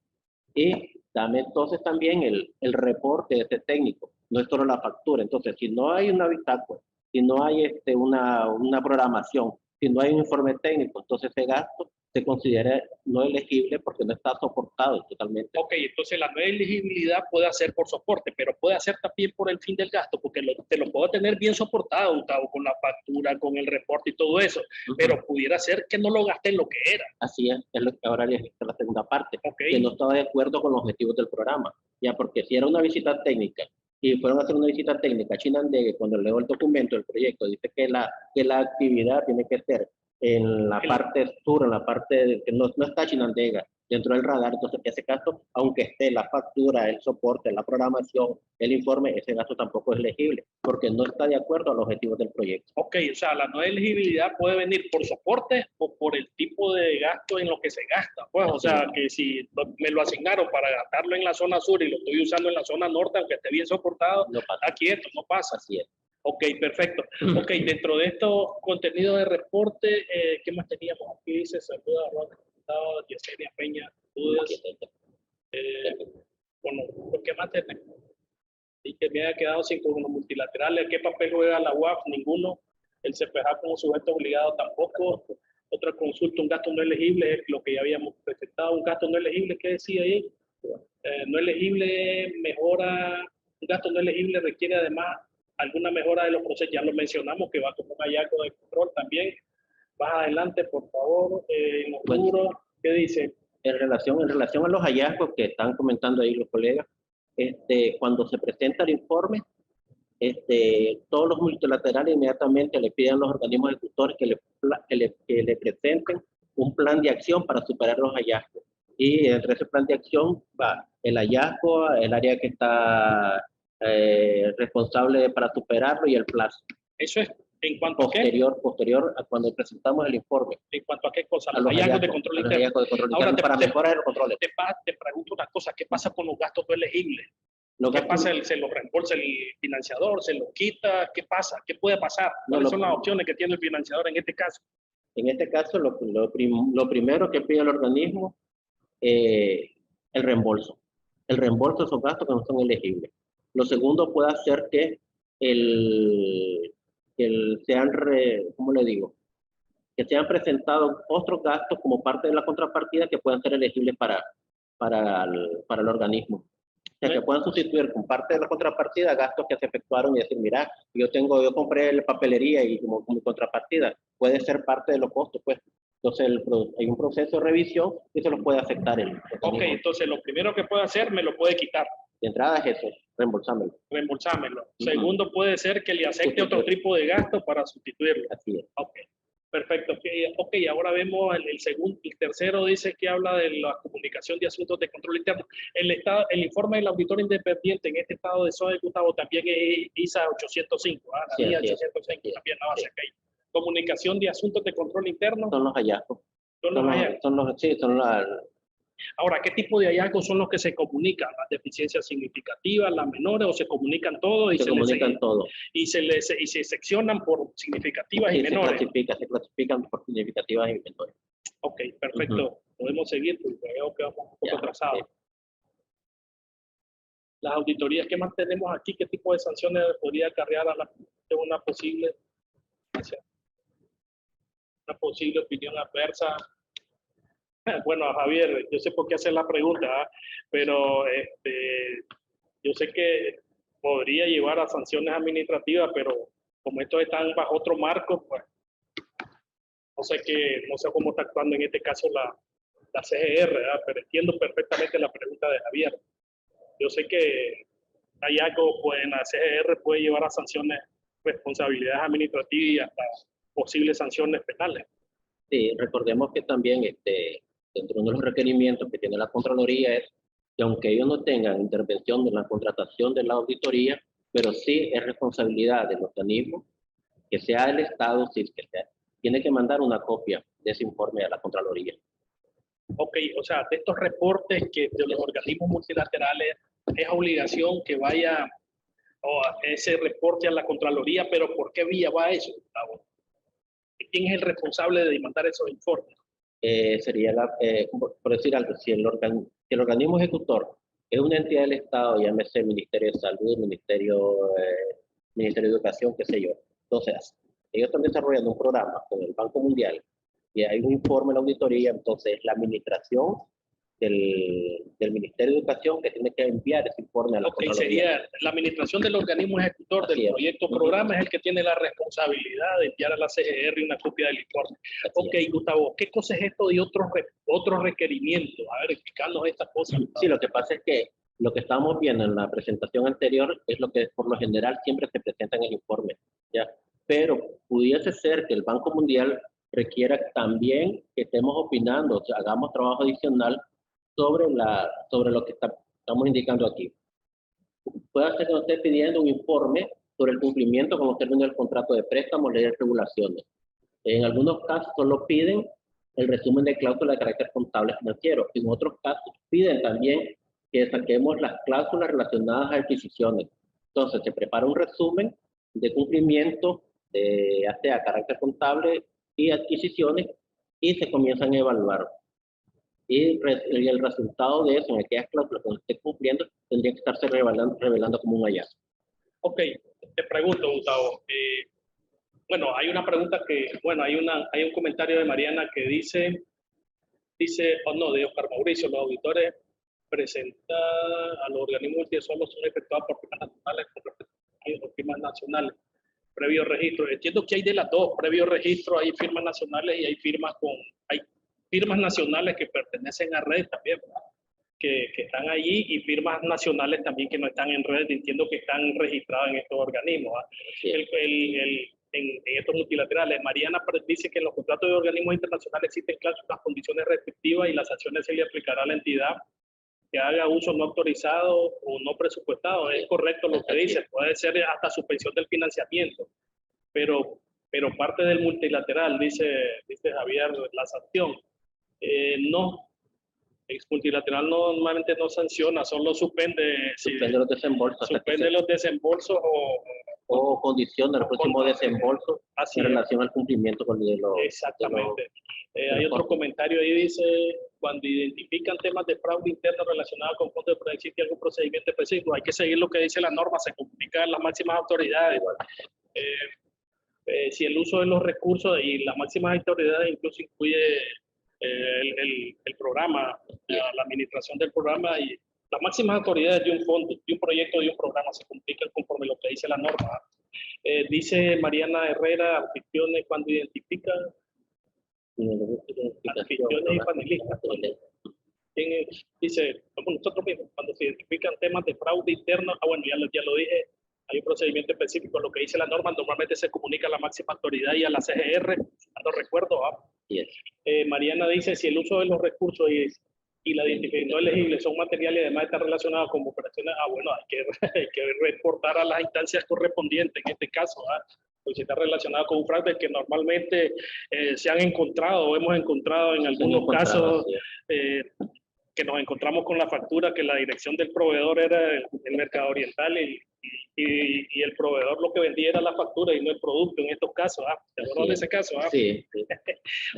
Y dame entonces también el reporte de ese técnico, no es solo la factura. Entonces, si no hay una bitácora, si no hay una programación, si no hay un informe técnico, entonces ese gasto se considera no elegible porque no está soportado totalmente. Ok, entonces la no elegibilidad puede hacer por soporte, pero puede hacer también por el fin del gasto, porque te lo puedo tener bien soportado, Gustavo, con la factura, con el reporte y todo eso, pero pudiera ser que no lo gasté en lo que era. Así es lo que ahora es la segunda parte, que no estaba de acuerdo con los objetivos del programa, ya porque si era una visita técnica y fueron a hacer una visita técnica a Chinandega, cuando leo el documento del proyecto, dice que la actividad tiene que ser en la parte sur, en la parte que no está Chinandega, dentro del radar. Entonces, ese gasto, aunque esté la factura, el soporte, la programación, el informe, ese gasto tampoco es elegible, porque no está de acuerdo a los objetivos del proyecto. Ok, o sea, la no elegibilidad puede venir por soporte o por el tipo de gasto en lo que se gasta. Pues, o sea, que si me lo asignaron para gastarlo en la zona sur y lo estoy usando en la zona norte, aunque esté bien soportado, no pasa. Está quieto, no pasa. Así es. Ok, perfecto. Ok, dentro de estos contenidos de reporte, ¿qué más teníamos? Aquí dice, saluda a Yesenia Peña. Bueno, ¿qué más tenemos? Y que me haya quedado sin con los multilaterales. ¿Qué papel juega la UAF? Ninguno. El CPJ como sujeto obligado tampoco. Otra consulta, un gasto no elegible, es lo que ya habíamos presentado. Un gasto no elegible, ¿qué decía ahí? No elegible mejora, un gasto no elegible requiere además alguna mejora de los procesos. Ya lo mencionamos, que va como un hallazgo de control también. Más adelante, por favor, en los rubros, ¿qué dice? En relación a los hallazgos que están comentando ahí los colegas, cuando se presenta el informe, todos los multilaterales inmediatamente le piden a los organismos ejecutores que le presenten un plan de acción para superar los hallazgos. Y entre ese plan de acción va el hallazgo, el área que está responsable para superarlo y el plazo. Eso es en cuanto posterior a cuando presentamos el informe. ¿En cuanto a qué cosa? A los hallazgos de control interno. Ahora para mejorar los controles. Te pregunto una cosa, ¿qué pasa con los gastos no elegibles? ¿Qué pasa? ¿Se los reembolsa el financiador? ¿Se los quita? ¿Qué pasa? ¿Qué puede pasar? ¿Cuáles son las opciones que tiene el financiador en este caso? En este caso, lo primero que pide el organismo es el reembolso. El reembolso de esos gastos que no son elegibles. Lo segundo puede hacer que ¿cómo le digo? Que sean presentados otros gastos como parte de la contrapartida que puedan ser elegibles para el organismo. O sea, que puedan sustituir con parte de la contrapartida gastos que se efectuaron y decir, mira, yo compré la papelería y como contrapartida puede ser parte de los costos, pues. Entonces hay un proceso de revisión y se lo puede afectar el organismo. Ok, entonces lo primero que puede hacer, me lo puede quitar. De entrada es eso, reembolsámelo. Segundo, puede ser que le acepte otro tipo de gasto para sustituirlo. Así es. Ok, perfecto. Ok, ahora vemos el tercero dice que habla de la comunicación de asuntos de control interno. El informe del auditor independiente en este estado de SOE, Gustavo, también es ISA 805. Sí, la 805 sí, también la base acá. Comunicación de asuntos de control interno. Son los hallazgos. Ahora, ¿qué tipo de hallazgos son los que se comunican? ¿Las deficiencias significativas, las menores, o se comunican todos? Se comunican todos. Y se seccionan por significativas y menores. Se clasifican por significativas y menores. Ok, perfecto. Podemos seguir porque veo que vamos un poco atrasados. Las auditorías que mantenemos aquí, ¿qué tipo de sanciones podría acarrear a una posible opinión adversa? Bueno, Javier, yo sé por qué hacer la pregunta, pero yo sé que podría llevar a sanciones administrativas, pero como estos están bajo otro marco, pues no sé cómo está actuando en este caso la CGR, ¿verdad? Pero entiendo perfectamente la pregunta de Javier. Yo sé que hay algo, pues en la CGR puede llevar a sanciones, responsabilidades administrativas y hasta posibles sanciones penales. Sí, recordemos que también dentro de los requerimientos que tiene la Contraloría es que aunque ellos no tengan intervención en la contratación de la auditoría, pero sí es responsabilidad del organismo, que sea el Estado, sí, que sea, tiene que mandar una copia de ese informe a la Contraloría. Ok, o sea, de estos reportes que de los organismos multilaterales es obligación que vaya ese reporte a la Contraloría, pero ¿por qué vía va eso, Gustavo? ¿Quién es el responsable de mandar esos informes? Sería, por decir algo, si el organismo ejecutor es una entidad del Estado, llámese el Ministerio de Salud, Ministerio de Educación, qué sé yo. Entonces, ellos están desarrollando un programa con el Banco Mundial y hay un informe de la auditoría, entonces la administración del Ministerio de Educación que tiene que enviar ese informe a la Contraloría. Sería la administración del organismo ejecutor del proyecto programa es el que tiene la responsabilidad de enviar a la CGR una copia del informe. Gustavo, ¿qué cosa es esto de otros requerimientos? A ver, explicarnos estas cosas. Sí, lo que pasa es que lo que estábamos viendo en la presentación anterior es lo que por lo general siempre se presenta en el informe, ¿ya? Pero pudiese ser que el Banco Mundial requiera también que estemos opinando, o sea, hagamos trabajo adicional sobre lo que estamos indicando aquí. Puede ser que nos esté pidiendo un informe sobre el cumplimiento con los términos del contrato de préstamo, leyes y regulaciones. En algunos casos solo piden el resumen de cláusulas de carácter contable financiero. En otros casos piden también que saquemos las cláusulas relacionadas a adquisiciones. Entonces se prepara un resumen de cumplimiento a carácter contable y adquisiciones y se comienzan a evaluar. Y el resultado de eso, en aquellas cláusulas que no esté cumpliendo, tendría que estarse revelando como un hallazgo. Ok, te pregunto, Gustavo, bueno, hay una pregunta que, bueno, hay un comentario de Mariana que dice, o no, de Oscar Mauricio, los auditores presentan a los organismos multisolos son efectuados por firmas nacionales con respecto a los firmas nacionales, previo registro. Entiendo que hay de las dos, previo registro hay firmas nacionales y hay firmas nacionales que pertenecen a red también, ¿verdad? Que están allí, y firmas nacionales también que no están en red, entiendo que están registradas en estos organismos, ¿verdad? Sí. En estos multilaterales. Mariana dice que en los contratos de organismos internacionales existen cláusulas, condiciones restrictivas y las sanciones se le aplicará a la entidad que haga uso no autorizado o no presupuestado. Es correcto lo que dice, puede ser hasta suspensión del financiamiento, pero parte del multilateral, dice Javier, la sanción. No, el multilateral normalmente no sanciona, solo suspende. Suspende los desembolsos. Suspende los desembolsos o condiciona el próximo desembolso en relación al cumplimiento con los... Exactamente. Hay otro comentario ahí, dice, cuando identifican temas de fraude interno relacionados con fondos de protección, ¿existe algún procedimiento específico? Hay que seguir lo que dice la norma, se comunica a las máximas autoridades. Si el uso de los recursos y las máximas autoridades incluso incluye el programa, la administración del programa, y las máximas autoridades de un fondo, de un proyecto, de un programa se comunican conforme lo que dice la norma. Dice Mariana Herrera, anfitriones cuando identifican anfitriones y panelistas. Dice, como nosotros mismos, cuando se identifican temas de fraude interno, bueno, ya lo dije, hay un procedimiento específico, lo que dice la norma, normalmente se comunica a la máxima autoridad y a la CGR, no recuerdo. Yes. Mariana dice, si el uso de los recursos y la identificación elegible son materiales y además están relacionados con operaciones, bueno, hay que reportar a las instancias correspondientes en este caso, pues si está relacionado con un fraude que normalmente se han encontrado o hemos encontrado en algunos casos, que nos encontramos con la factura que la dirección del proveedor era el Mercado Oriental y el proveedor lo que vendía era la factura y no el producto en estos casos. ¿Te acuerdas de ese caso? Sí.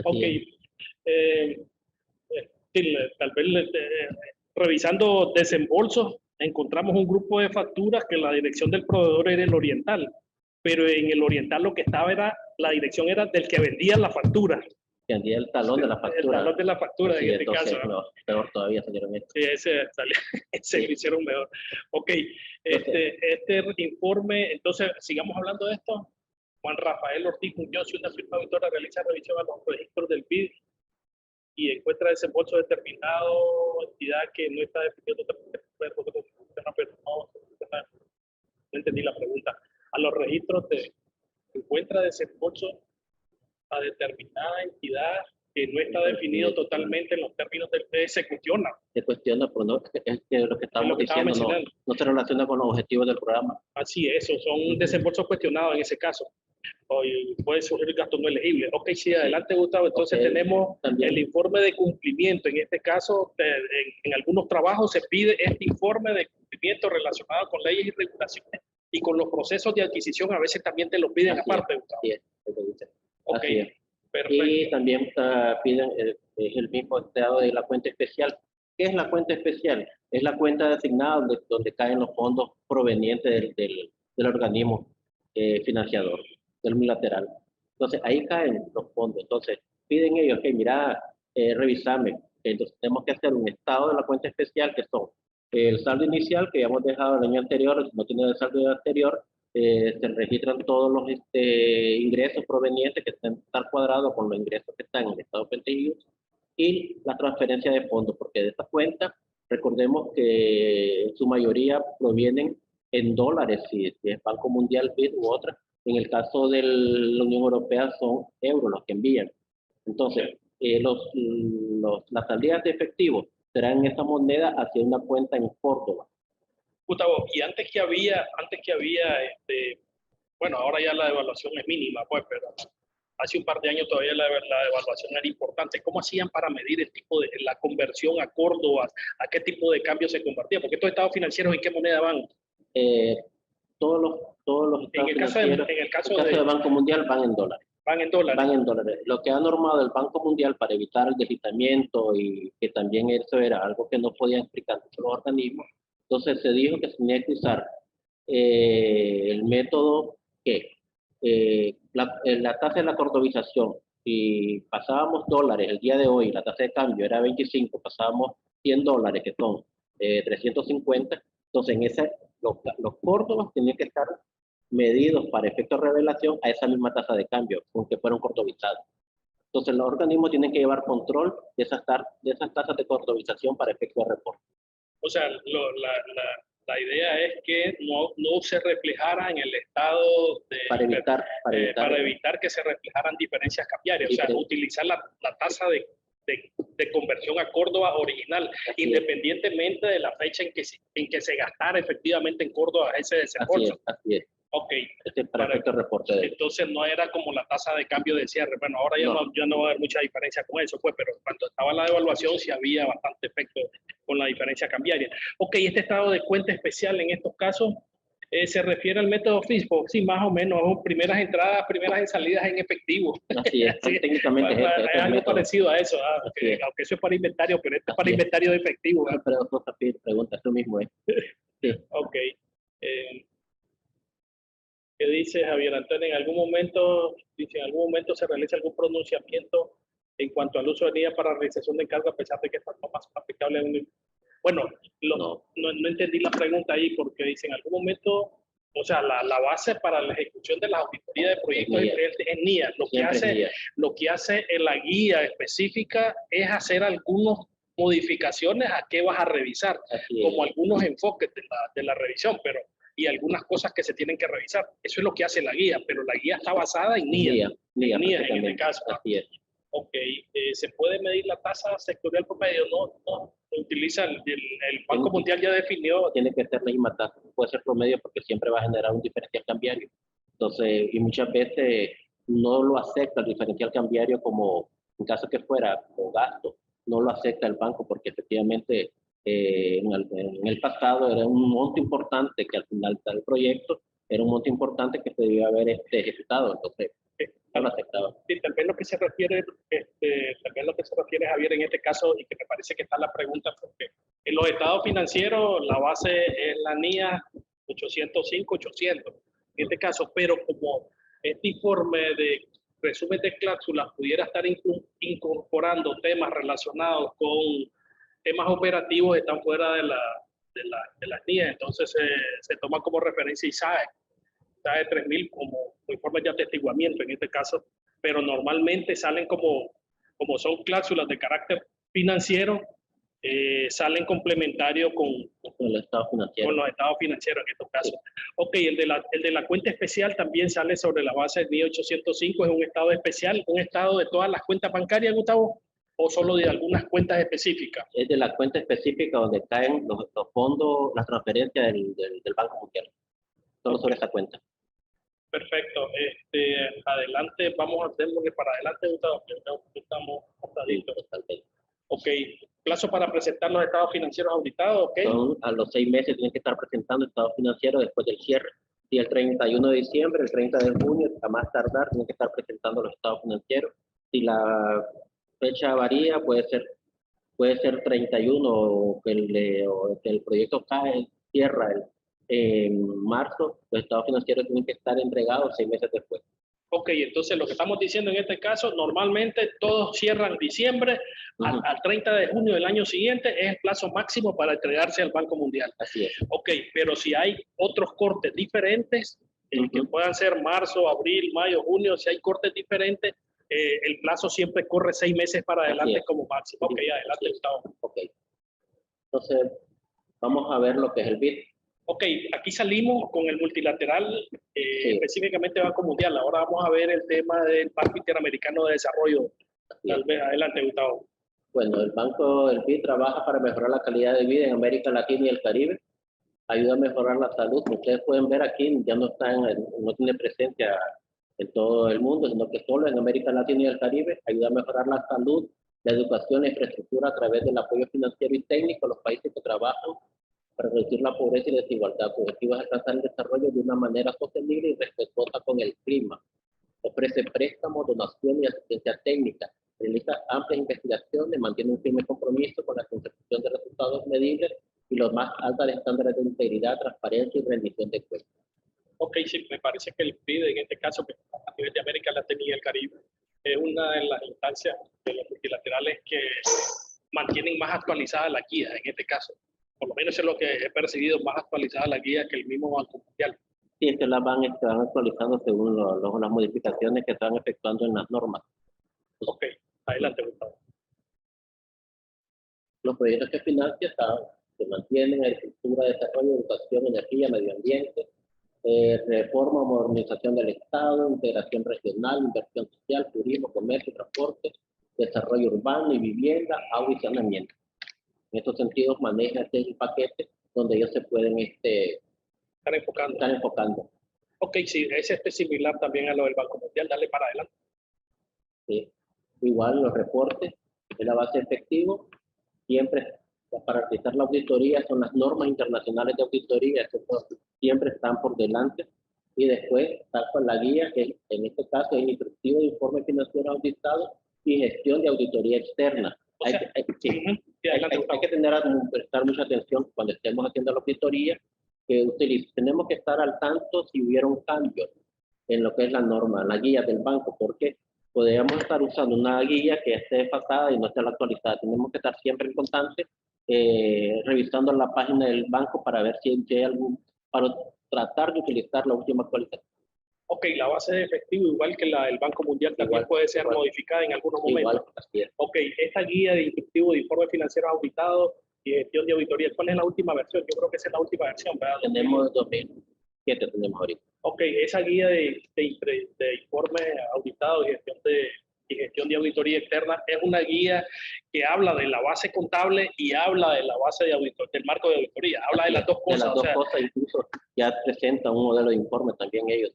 Ok. Tal vez revisando desembolsos, encontramos un grupo de facturas que la dirección del proveedor era el Oriental, pero en el Oriental lo que estaba era, la dirección era del que vendía la factura. Que vendía el talón de la factura. El talón de la factura, sí, en este caso. No, peor todavía salieron estos. Sí, ese lo hicieron mejor. Ok, este informe, entonces, sigamos hablando de esto. Juan Rafael Ortiz Muñoz, una firma auditora, realiza revisión a los registros del BID y encuentra desembolso determinado, entidad que no está definiendo, pero no entendí la pregunta. A los registros encuentra desembolso a determinada entidad que no está definido totalmente en los términos se cuestiona. Se cuestiona, pero no, es que lo que estamos diciendo no se relaciona con los objetivos del programa. Así es, son desembolsos cuestionados en ese caso. Puede surgir gasto no elegible. Ok, sí, adelante, Gustavo. Entonces tenemos también el informe de cumplimiento. En este caso, en algunos trabajos se pide este informe de cumplimiento relacionado con leyes y regulaciones y con los procesos de adquisición. A veces también te lo piden aparte, Gustavo. Así es. Ok, perfecto. Y también piden el mismo estado de la cuenta especial. ¿Qué es la cuenta especial? Es la cuenta designada donde caen los fondos provenientes del organismo financiador, del unilateral. Entonces, ahí caen los fondos. Entonces, piden ellos que, mira, revisame. Entonces, tenemos que hacer un estado de la cuenta especial, que son el saldo inicial que habíamos dejado el año anterior, si no tiene el saldo anterior, se registran todos los ingresos provenientes que están cuadrados con los ingresos que están en el estado percibido y la transferencia de fondos, porque de esta cuenta, recordemos que en su mayoría provienen en dólares, si es Banco Mundial, BID u otra. En el caso de la Unión Europea son euros los que envían. Entonces, las salidas de efectivo serán en esa moneda hacia una cuenta en Córdoba. Gustavo, y antes que había, bueno, ahora ya la devaluación es mínima, pues, pero hace un par de años todavía la devaluación era importante. ¿Cómo hacían para medir el tipo de la conversión a Córdoba? ¿A qué tipo de cambio se convertía? Porque estos estados financieros, ¿en qué moneda van? Todos los estados financieros, en el caso del Banco Mundial van en dólares. Van en dólares. Van en dólares. Lo que ha normado el Banco Mundial para evitar el deslizamiento y que también eso era algo que no podían explicar los organismos, entonces se dijo que se tenía que usar el método que la tasa de la cordovización, si pasábamos dólares el día de hoy, la tasa de cambio era 25, pasábamos 100 dólares, que son 350, entonces en ese, los córdobas tenían que estar medidos para efecto de revelación a esa misma tasa de cambio, aunque fueron cordovizados. Entonces los organismos tienen que llevar control de esas tasas de cordovización para efecto de reporte. O sea, la idea es que no se reflejara en el estado de... Para evitar que se reflejaran diferencias cambiarias. O sea, utilizar la tasa de conversión a Córdoba original, independientemente de la fecha en que se gastara efectivamente en Córdoba ese desembolso. Así es. Ok. Para efecto de reporte. Entonces no era como la tasa de cambio de cierre. Bueno, ahora ya no va a haber mucha diferencia con eso, pues, pero cuando estaba la devaluación sí había bastante efecto con la diferencia cambiaria. Ok, este estado de cuenta especial en estos casos se refiere al método FISBO, sí, más o menos, primeras entradas, primeras salidas en efectivo. Así es, sí, técnicamente es algo parecido a eso, aunque eso es para inventario, pero este es para inventario de efectivo. Pero pregunta, es lo mismo, ¿eh? Sí. Ok. ¿Qué dice Javier Antonio? En algún momento se realiza algún pronunciamiento en cuanto al uso de NIA para realización de encargo, a pesar de que está más aplicable a un... Bueno, no entendí la pregunta ahí, porque dice en algún momento, o sea, la base para la ejecución de la auditoría de proyectos es NIA. Lo que hace en la guía específica es hacer algunas modificaciones a qué vas a revisar, como algunos enfoques de la revisión, pero y algunas cosas que se tienen que revisar. Eso es lo que hace la guía, pero la guía está basada en NIA. NIA en este caso. Así es. Ok, ¿se puede medir la tasa sectorial promedio? No, utiliza el Banco Mundial ya definió. Tiene que ser la misma tasa, puede ser promedio porque siempre va a generar un diferencial cambiario. Entonces, y muchas veces no lo acepta el diferencial cambiario como, en caso que fuera como gasto, no lo acepta el banco porque efectivamente en el pasado era un monto importante que al final del proyecto era un monto importante que se debía haber ejecutado, entonces no lo aceptaba. Sí, tal vez lo que se refiere, Javier, en este caso, y que me parece que está la pregunta, porque en los estados financieros la base es la NIA 805-800, en este caso, pero como este informe de resumen de cláusulas pudiera estar incorporando temas relacionados con temas operativos, están fuera de las NIA, entonces se toma como referencia ISAE 3000 como informes de atestiguamiento en este caso, pero normalmente salen como son cláusulas de carácter financiero, salen complementarios con los estados financieros en estos casos. Ok, el de la cuenta especial también sale sobre la base del NIA 805, es un estado especial, un estado de todas las cuentas bancarias, Gustavo, o solo de algunas cuentas específicas. Es de la cuenta específica donde caen los fondos, las transferencias del Banco Mundial. Solo sobre esa cuenta. Perfecto. Adelante, vamos a hacerlo para adelante, Gustavo, que estamos ajustaditos. Ok. Plazo para presentar los estados financieros auditados, ok. Son a los 6 meses tienen que estar presentando estados financieros después del cierre. Y el 31 de diciembre, el 30 de junio, a más tardar, tienen que estar presentando los estados financieros. Si la fecha varía, puede ser 31 o que el proyecto cierra en marzo, los estados financieros tienen que estar entregados 6 meses después. Ok, entonces lo que estamos diciendo en este caso, normalmente todos cierran diciembre, al 30 de junio del año siguiente es el plazo máximo para entregarse al Banco Mundial. Así es. Ok, pero si hay otros cortes diferentes, que puedan ser marzo, abril, mayo, junio, si hay cortes diferentes, el plazo siempre corre 6 meses para adelante como máximo. Ok, adelante, Gustavo. Ok. Entonces, vamos a ver lo que es el BID. Ok, aquí salimos con el multilateral, específicamente Banco Mundial. Ahora vamos a ver el tema del Banco Interamericano de Desarrollo. Tal vez, adelante, Gustavo. Bueno, el BID trabaja para mejorar la calidad de vida en América Latina y el Caribe. Ayuda a mejorar la salud. Como ustedes pueden ver aquí, ya no tiene presencia en todo el mundo, sino que solo en América Latina y el Caribe. Ayuda a mejorar la salud, la educación e infraestructura a través del apoyo financiero y técnico a los países que trabajan para reducir la pobreza y desigualdad. Su objetivo es alcanzar el desarrollo de una manera sostenible y respetuosa con el clima. Ofrece préstamos, donación y asistencia técnica. Realiza amplias investigaciones, mantiene un firme compromiso con la consecución de resultados medibles y los más altos estándares de integridad, transparencia y rendición de cuentas. Ok, Ok, sí, me parece que el PIDE en este caso, que a nivel de América Latina y el Caribe, es una de las instancias de los multilaterales que mantienen más actualizada la guía en este caso. Por lo menos es lo que he percibido, más actualizada la guía que el mismo Banco Mundial. Sí, es que van actualizando según las modificaciones que están efectuando en las normas. Ok, adelante, Gustavo. Los proyectos que financia se mantienen: agricultura, desarrollo, educación, energía, medio ambiente, reforma o modernización del Estado, integración regional, inversión social, turismo, comercio, transporte, desarrollo urbano y vivienda, agua y saneamiento. En estos sentidos maneja este paquete donde ellos se pueden Están enfocando. estar enfocando. Ok, sí, es similar también a lo del Banco Mundial, dale para adelante. ¿Sí? Igual los reportes de la base de efectivo, siempre para realizar la auditoría son las normas internacionales de auditoría, que siempre están por delante, y después está con la guía, que en este caso es el instructivo de informe financiero auditado y gestión de auditoría externa. Hay que prestar mucha atención cuando estemos haciendo la auditoría, que tenemos que estar al tanto si hubieron cambios en lo que es la norma, la guía del banco, porque podríamos estar usando una guía que esté desfasada y no esté actualizada. Tenemos que estar siempre en constante revisando la página del banco para ver si hay algún, para tratar de utilizar la última actualización. Ok, la base de efectivo, igual que la del Banco Mundial, también puede ser modificada en algunos momentos. Igual, así es. Ok, esta guía de instructivo de informe financiero auditado y gestión de auditoría, ¿cuál es la última versión? Yo creo que esa es la última versión, ¿verdad? Tenemos 2007, tenemos ahorita. Ok, esa guía de informe auditado y gestión de auditoría externa es una guía que habla de la base contable y habla de la base de auditoría, del marco de auditoría, habla de las dos cosas. De las dos cosas, incluso ya presenta un modelo de informe también ellos.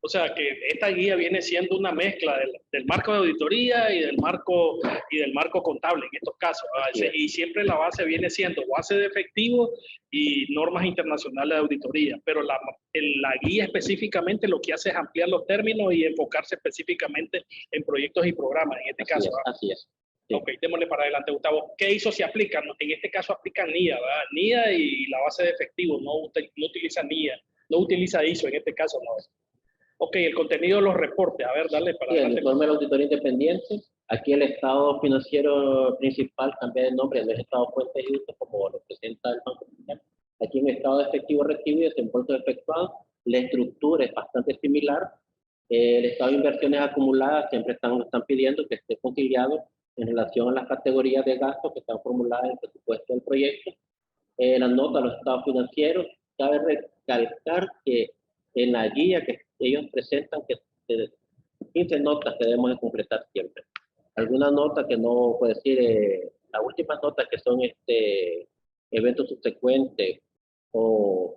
O sea que esta guía viene siendo una mezcla del marco de auditoría y del marco contable en estos casos. Y siempre la base viene siendo base de efectivo y normas internacionales de auditoría. Pero la guía específicamente lo que hace es ampliar los términos y enfocarse específicamente en proyectos y programas en este caso. Así es. Sí. Ok, démosle para adelante, Gustavo. ¿Qué ISO se aplican? En este caso aplican NIA, ¿verdad? NIA y la base de efectivo, no utiliza NIA, no utiliza ISO en este caso, ¿no? Ok, el contenido de los reportes. A ver, dale para adelante. El informe de la auditoría independiente. Aquí el estado financiero principal cambia de nombre, no es estado fuente y uso como lo presenta el Banco Mundial. Aquí en estado de efectivo recibido y desembolso efectuado, la estructura es bastante similar. El estado de inversiones acumuladas siempre están pidiendo que esté conciliado en relación a las categorías de gastos que están formuladas en el presupuesto del proyecto. La nota de los estados financieros, cabe recalcar que en la guía que ellos presentan, que 15 notas que debemos de completar siempre. Alguna nota que no, puede decir, las últimas notas que son eventos subsecuentes u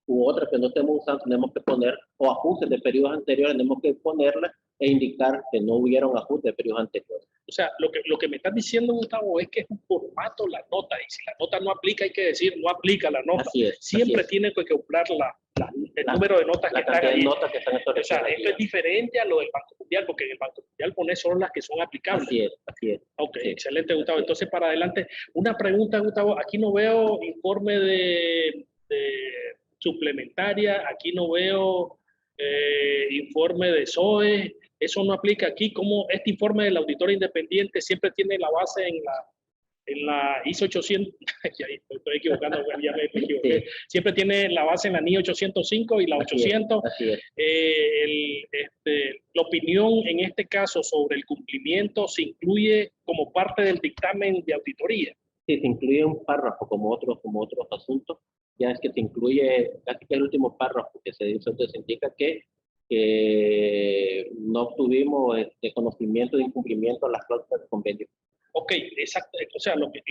otras que no estemos usando, tenemos que poner, o ajustes de periodos anteriores, tenemos que ponerlas e indicar que no hubieron ajustes de periodos anteriores. O sea, lo que me estás diciendo, Gustavo, es que es un formato la nota, y si la nota no aplica, hay que decir, no aplica la nota. Así es, siempre tiene que cumplir el número de notas que están ahí. Notas que están o sea, esto es diferente a lo del Banco Mundial, porque en el Banco Mundial pone solo las que son aplicables. Así es. Ok, sí. Excelente, Gustavo. Entonces, para adelante, una pregunta, Gustavo. Aquí no veo informe de suplementaria, aquí no veo informe de SOE, eso no aplica aquí. Como este informe del auditor independiente siempre tiene la base en la ISO 800, ya estoy equivocando, ya me equivoqué. Sí. Siempre tiene la base en la NIA 805 y la 800. Así es. La opinión en este caso sobre el cumplimiento se incluye como parte del dictamen de auditoría. Sí, se incluye un párrafo como otros asuntos. Ya es que se incluye casi que el último párrafo que se dice, entonces indica que no obtuvimos conocimiento de incumplimiento de las cláusulas del convenio. Ok, exacto. O sea, lo que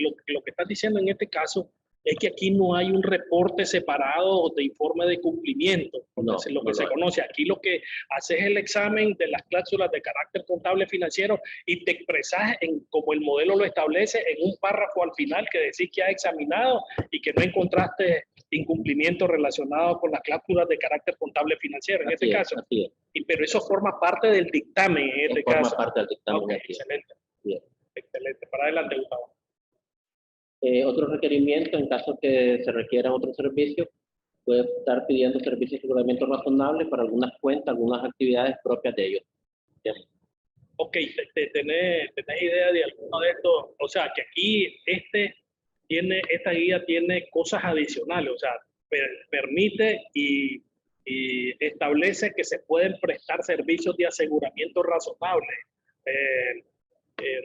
estás diciendo en este caso es que aquí no hay un reporte separado de informe de cumplimiento, no, es lo que se conoce. Aquí lo que haces es el examen de las cláusulas de carácter contable financiero y te expresas como el modelo lo establece en un párrafo al final que decís que has examinado y que no encontraste incumplimiento relacionado con las cláusulas de carácter contable financiero en este caso. Pero eso forma parte del dictamen en este caso. Forma parte del dictamen. Okay, excelente. Excelente. Para adelante, Gustavo. Otro requerimiento, en caso que se requieran otros servicios, puede estar pidiendo servicios de aseguramiento razonable para algunas cuentas, algunas actividades propias de ellos. ¿Ya? Ok, ¿tenés idea de alguno de estos? O sea, que aquí esta guía tiene cosas adicionales, o sea, permite y establece que se pueden prestar servicios de aseguramiento razonable,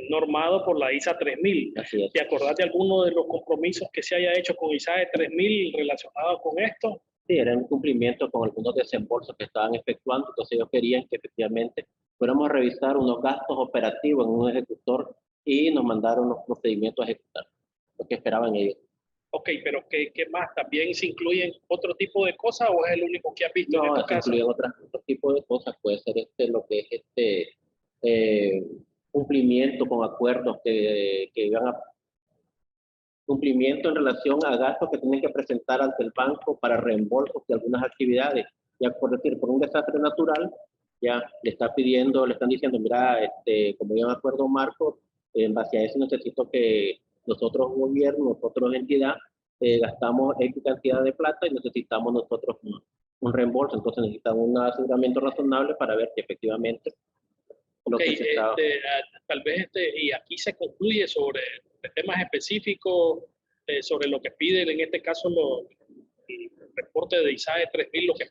normado por la ISA 3000. Así es. ¿Te acordás de alguno de los compromisos que se haya hecho con ISA 3000 relacionados con esto? Sí, era un cumplimiento con algunos desembolsos que estaban efectuando, entonces ellos querían que efectivamente fuéramos a revisar unos gastos operativos en un ejecutor y nos mandaron los procedimientos a ejecutar, lo que esperaban ellos. Ok, pero ¿qué más? ¿También se incluyen otro tipo de cosas o es el único que has visto en No, este se caso? incluyen otro tipo de cosas, puede ser lo que es cumplimiento con acuerdos que iban a cumplimiento en relación a gastos que tienen que presentar ante el banco para reembolsos de algunas actividades. Ya por decir, por un desastre natural, ya le están diciendo, mira, como yo me acuerdo, Marco, en base a eso necesito que nosotros gobierno, nosotros entidad, gastamos X cantidad de plata y necesitamos nosotros un reembolso. Entonces necesitamos un aseguramiento razonable para ver que efectivamente lo que se está... tal vez y aquí se concluye sobre temas específicos, sobre lo que piden en este caso el reporte de ISAE 3000, lo que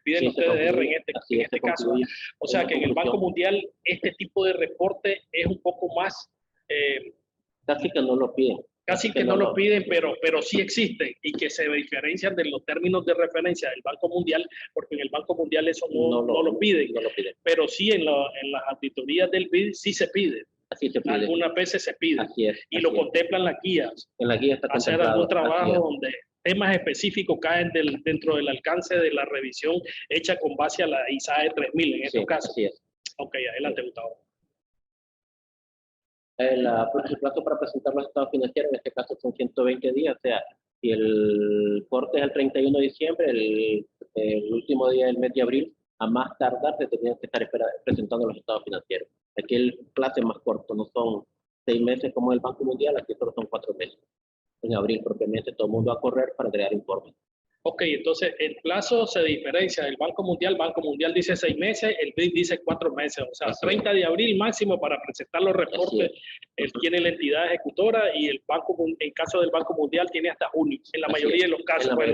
piden Sí, los TDR en este caso. concluye. O sea que en el Banco Mundial este tipo de reporte es un poco más... casi que no lo piden. Casi que no lo piden, pero sí existen y que se diferencian de los términos de referencia del Banco Mundial, porque en el Banco Mundial eso no lo piden. No lo piden. Pero sí en las auditorías del BID sí se pide. Así se pide. Algunas veces se pide. Así es. Y lo contemplan las guías. En la guía está hacer algún trabajo donde temas específicos caen dentro del alcance de la revisión hecha con base a la ISAE 3000 en este caso. Así es. Ok, adelante, Gustavo. El plazo para presentar los estados financieros, en este caso son 120 días, o sea, si el corte es el 31 de diciembre, el último día del mes de abril, a más tardar se tenían que estar presentando los estados financieros. Aquí el plazo es más corto, no son 6 meses como el Banco Mundial, aquí solo son 4 meses. En abril propiamente todo el mundo va a correr para entregar informes. Ok, entonces el plazo se diferencia del Banco Mundial dice 6 meses, el BID dice 4 meses, o sea, 30 de abril máximo para presentar los reportes, tiene la entidad ejecutora y el banco, en caso del Banco Mundial, tiene hasta junio, en la mayoría de los casos. En la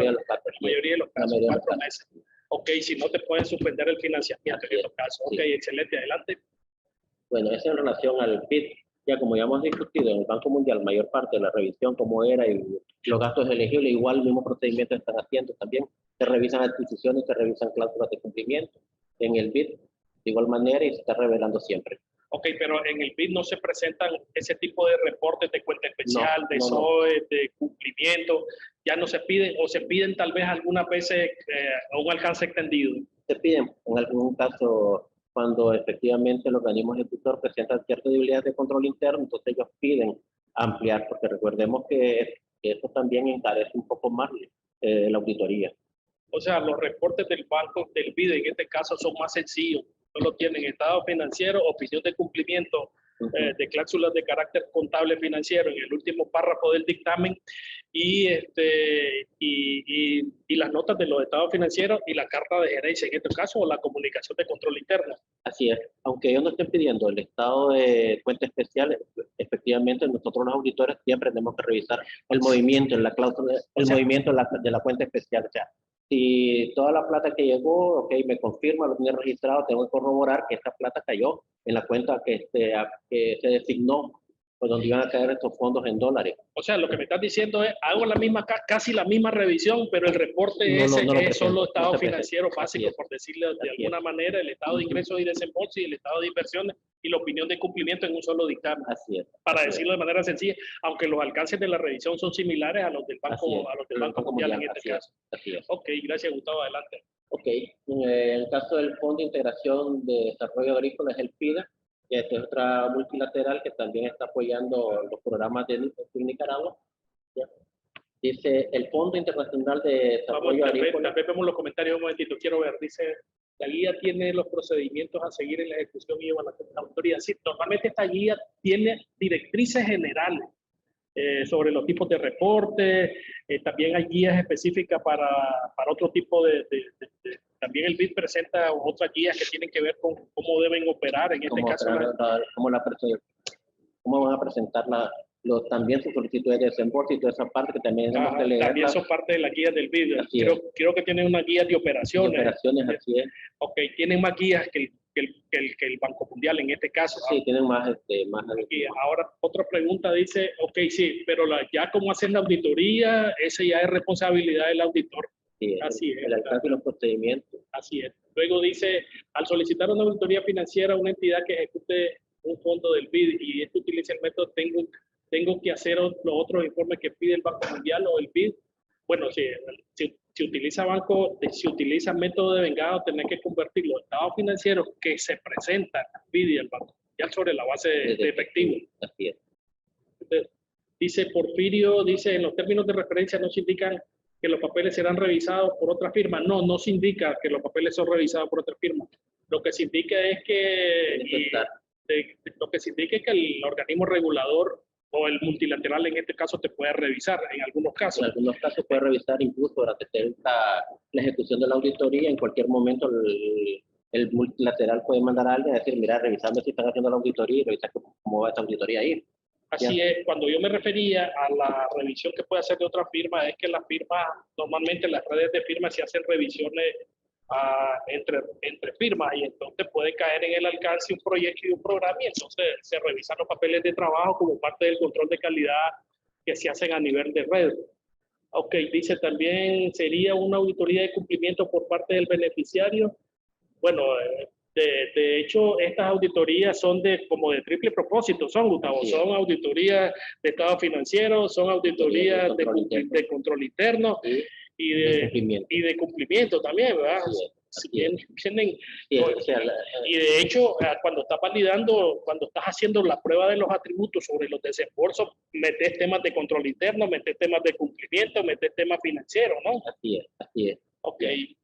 mayoría de los casos, 4 meses. Ok, si no te pueden suspender el financiamiento en estos casos. Ok, excelente, adelante. Bueno, eso en relación al BID. Ya como ya hemos discutido en el Banco Mundial, mayor parte de la revisión como era y los gastos elegibles, igual el mismo procedimiento están haciendo también. Se revisan adquisiciones, se revisan cláusulas de cumplimiento en el BID de igual manera y se está revelando siempre. Ok, pero en el BID no se presentan ese tipo de reportes de cuenta especial, de SOE, de cumplimiento, ya no se piden o se piden tal vez algunas veces a un alcance extendido. Se piden en algún caso cuando efectivamente el organismo ejecutor presenta cierta debilidad de control interno, entonces ellos piden ampliar, porque recordemos que eso también encarece un poco más la auditoría. O sea, los reportes del banco, del BID en este caso son más sencillos, solo tienen estado financiero, opinión de cumplimiento, de cláusulas de carácter contable financiero en el último párrafo del dictamen y las notas de los estados financieros y la carta de gerencia en este caso o la comunicación de control interno. Así es, aunque ellos no estén pidiendo el estado de cuenta especial, efectivamente nosotros los auditores siempre tenemos que revisar el movimiento en la cláusula, movimiento de la cuenta especial. O sea, si toda la plata que llegó, ok, me confirma, lo tiene registrado, tengo que corroborar que esta plata cayó en la cuenta que se designó, pues donde iban a caer estos fondos en dólares. O sea, lo que me estás diciendo es, hago casi la misma revisión, pero el reporte es solo estado financiero básico, por decirlo de alguna manera, el estado de ingresos y desembolsos y el estado de inversiones y la opinión de cumplimiento en un solo dictamen. Así es. Para decirlo de manera sencilla, aunque los alcances de la revisión son similares a los del Banco, Mundial en este caso. Así es. Ok, gracias Gustavo, adelante. Ok, en el caso del Fondo de Integración de Desarrollo Agrícola es el FIDA, y esta es otra multilateral que también está apoyando los programas de Nicaragua. ¿Ya? Dice, el Fondo Internacional de Desarrollo Agrícola... Tal vez vemos los comentarios un momentito, quiero ver, dice, la guía tiene los procedimientos a seguir en la ejecución y evaluación de la autoridad. Sí, normalmente esta guía tiene directrices generales, sobre los tipos de reporte. También hay guías específicas para otro tipo también el BID presenta otras guías que tienen que ver con cómo deben operar, en este caso. ¿Cómo van a presentar también sus solicitudes de desembolso y toda esa parte que también tenemos que leer? También son parte de la guía del BID. Creo que tienen una guía de operaciones. De operaciones, así es. Ok, tienen más guías que el Banco Mundial en este caso. Sí, tienen más. Ahora, otra pregunta dice, ok, sí, pero ya cómo hacer la auditoría, esa ya es responsabilidad del auditor. Sí, así es. El alcance de los procedimientos. Así es. Luego dice, al solicitar una auditoría financiera a una entidad que ejecute un fondo del BID y esto utiliza el método, tengo que hacer los otros informes que pide el Banco Mundial o el BID. Bueno, si utiliza método de vengado, tener que convertir los estados financieros que se presentan al BID y al Banco Mundial sobre la base de efectivo. Así es. Entonces, dice Porfirio, en los términos de referencia no se indican que los papeles serán revisados por otra firma. No se indica que los papeles son revisados por otra firma. Lo que se indica es que el organismo regulador o el multilateral en este caso te puede revisar en algunos casos. En algunos casos puede revisar incluso durante la ejecución de la auditoría. En cualquier momento el multilateral puede mandar a alguien a decir, mira, revisame si están haciendo la auditoría y revisar cómo va esta auditoría ahí. Así es, cuando yo me refería a la revisión que puede hacer de otra firma, es que las firmas, normalmente las redes de firmas se hacen revisiones entre firmas y entonces puede caer en el alcance un proyecto y un programa y entonces se revisan los papeles de trabajo como parte del control de calidad que se hacen a nivel de red. Ok, dice también, ¿sería una auditoría de cumplimiento por parte del beneficiario? Bueno, de hecho, estas auditorías son como de triple propósito, Gustavo. Sí. Son auditorías de estado financiero, son auditorías de control interno. Sí. Y de cumplimiento también, ¿verdad? Sí, y de hecho, cuando estás validando, cuando estás haciendo la prueba de los atributos sobre los desembolsos, metes temas de control interno, metes temas de cumplimiento, metes temas financieros, ¿no? Así es. Ok. Sí,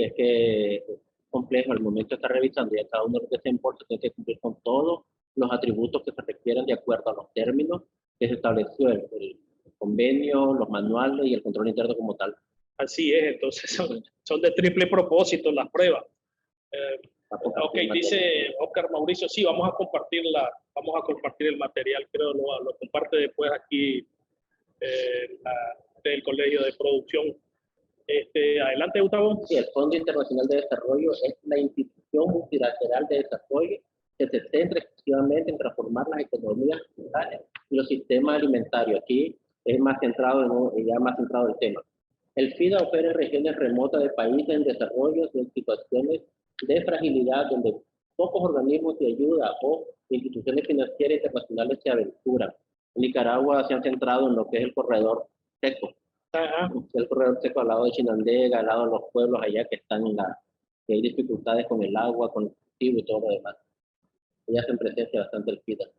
es que es complejo. Al momento de estar revisando ya cada uno de los desembolsos tiene que cumplir con todos los atributos que se requieren de acuerdo a los términos que se estableció el convenio, los manuales y el control interno como tal. Así es, entonces son de triple propósito las pruebas. Ok, dice Oscar Mauricio, sí, vamos a compartir el material, creo, lo comparte después aquí del Colegio de Producción. Adelante, Gustavo. Sí, el Fondo Internacional de Desarrollo es la institución multilateral de desarrollo que se centra exclusivamente en transformar las economías locales y los sistemas alimentarios. Aquí es más centrado el tema. El FIDA opera en regiones remotas de países en desarrollo en situaciones de fragilidad donde pocos organismos de ayuda o instituciones financieras internacionales se aventuran. En Nicaragua se han centrado en lo que es el corredor seco. El corredor seco al lado de Chinandega, al lado de los pueblos allá que hay dificultades con el agua, con el cultivo y todo lo demás. Ellas hacen presencia bastante el FIDA.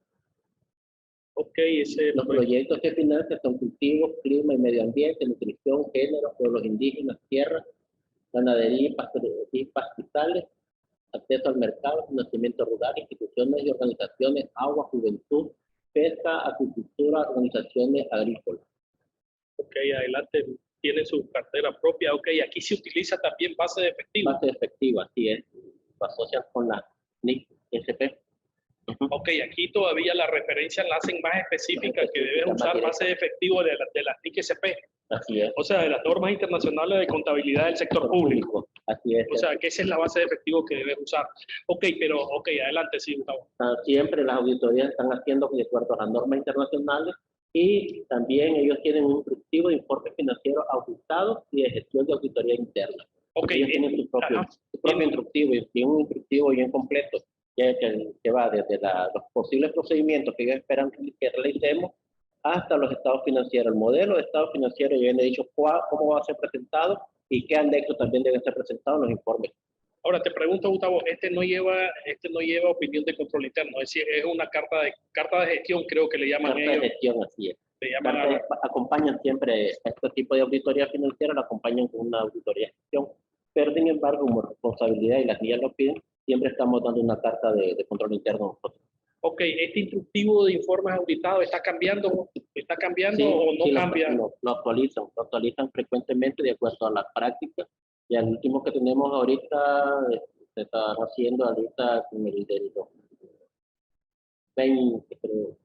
Okay, los proyectos que financian son cultivos, clima y medio ambiente, nutrición, género, pueblos indígenas, tierra, ganadería y pastizales, acceso al mercado, financiamiento rural, instituciones y organizaciones, agua, juventud, pesca, agricultura, organizaciones agrícolas. Ok, adelante, tiene su cartera propia. Ok, aquí se utiliza también base de efectivo. Base de efectivo, así es. Lo asocian con la NIC-SP. Ok, aquí todavía la referencia la hacen más específica, que deben usar base de efectivo de las NIC-SP. Así es. O sea, de las normas internacionales de contabilidad del sector público. Así es. O sea, que esa es la base de efectivo que debes usar. Ok, adelante, sí, Gustavo. Siempre las auditorías están haciendo de acuerdo a las normas internacionales y también ellos tienen un instructivo de informes financieros ajustados y de gestión de auditoría interna. Ok. Ellos tienen su propio instructivo y un instructivo bien completo que va desde los posibles procedimientos que ellos esperan que realicemos hasta los estados financieros. El modelo de estado financiero ya viene dicho cómo va a ser presentado y qué anexos también deben ser presentados en los informes. Ahora te pregunto, Gustavo, este no lleva opinión de control interno, es decir, es una carta de gestión, creo que le llaman ellos. Carta de gestión, así es. Acompañan siempre este tipo de auditoría financiera, la acompañan con una auditoría de gestión, pero sin embargo, como responsabilidad y las guías lo piden, siempre estamos dando una carta de control interno nosotros. Ok, ¿este instructivo de informes auditados está cambiando Sí, o no sí, cambia? lo actualizan frecuentemente de acuerdo a la práctica. Y el último que tenemos ahorita, se está haciendo ahorita con el del 20, creo,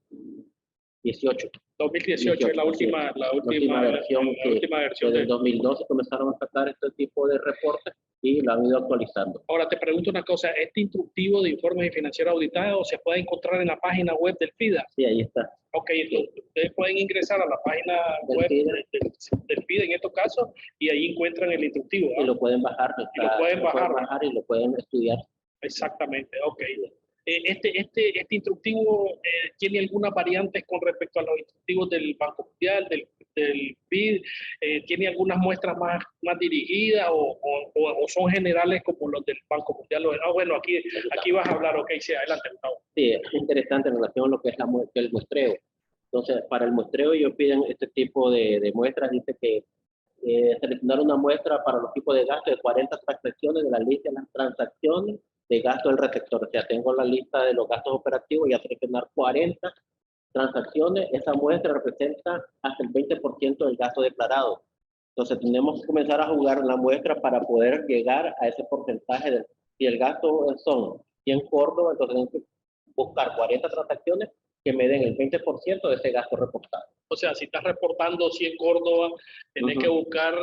18. 2018 es la última, Versión la última versión desde de... el 2012 comenzaron a sacar este tipo de reportes y lo han ido actualizando. Ahora te pregunto una cosa, ¿este instructivo de informes financieros auditados se puede encontrar en la página web del FIDA? Sí, ahí está. Ok, entonces ustedes pueden ingresar a la página web del FIDA en estos casos y ahí encuentran el instructivo. Y lo pueden bajar. Y lo pueden bajar y lo pueden estudiar. Exactamente, ok. Este instructivo tiene algunas variantes con respecto a los instructivos del Banco Mundial, del BID, tiene algunas muestras más dirigidas o son generales como los del Banco Mundial. Bueno, aquí vas a hablar, ok, sí, adelante. Gustavo. Sí, es interesante en relación a lo que es el muestreo. Entonces, para el muestreo ellos piden este tipo de muestras, dice que seleccionar una muestra para los tipos de gasto de 40 transacciones de la lista de las transacciones de gasto del receptor. O sea, tengo la lista de los gastos operativos y a seleccionar 40 transacciones. Esa muestra representa hasta el 20% del gasto declarado. Entonces, tenemos que comenzar a jugar la muestra para poder llegar a ese porcentaje. Si el gasto son 100 Córdoba, entonces tengo que buscar 40 transacciones que me den el 20% de ese gasto reportado. O sea, si estás reportando 100 Córdoba, tenés que buscar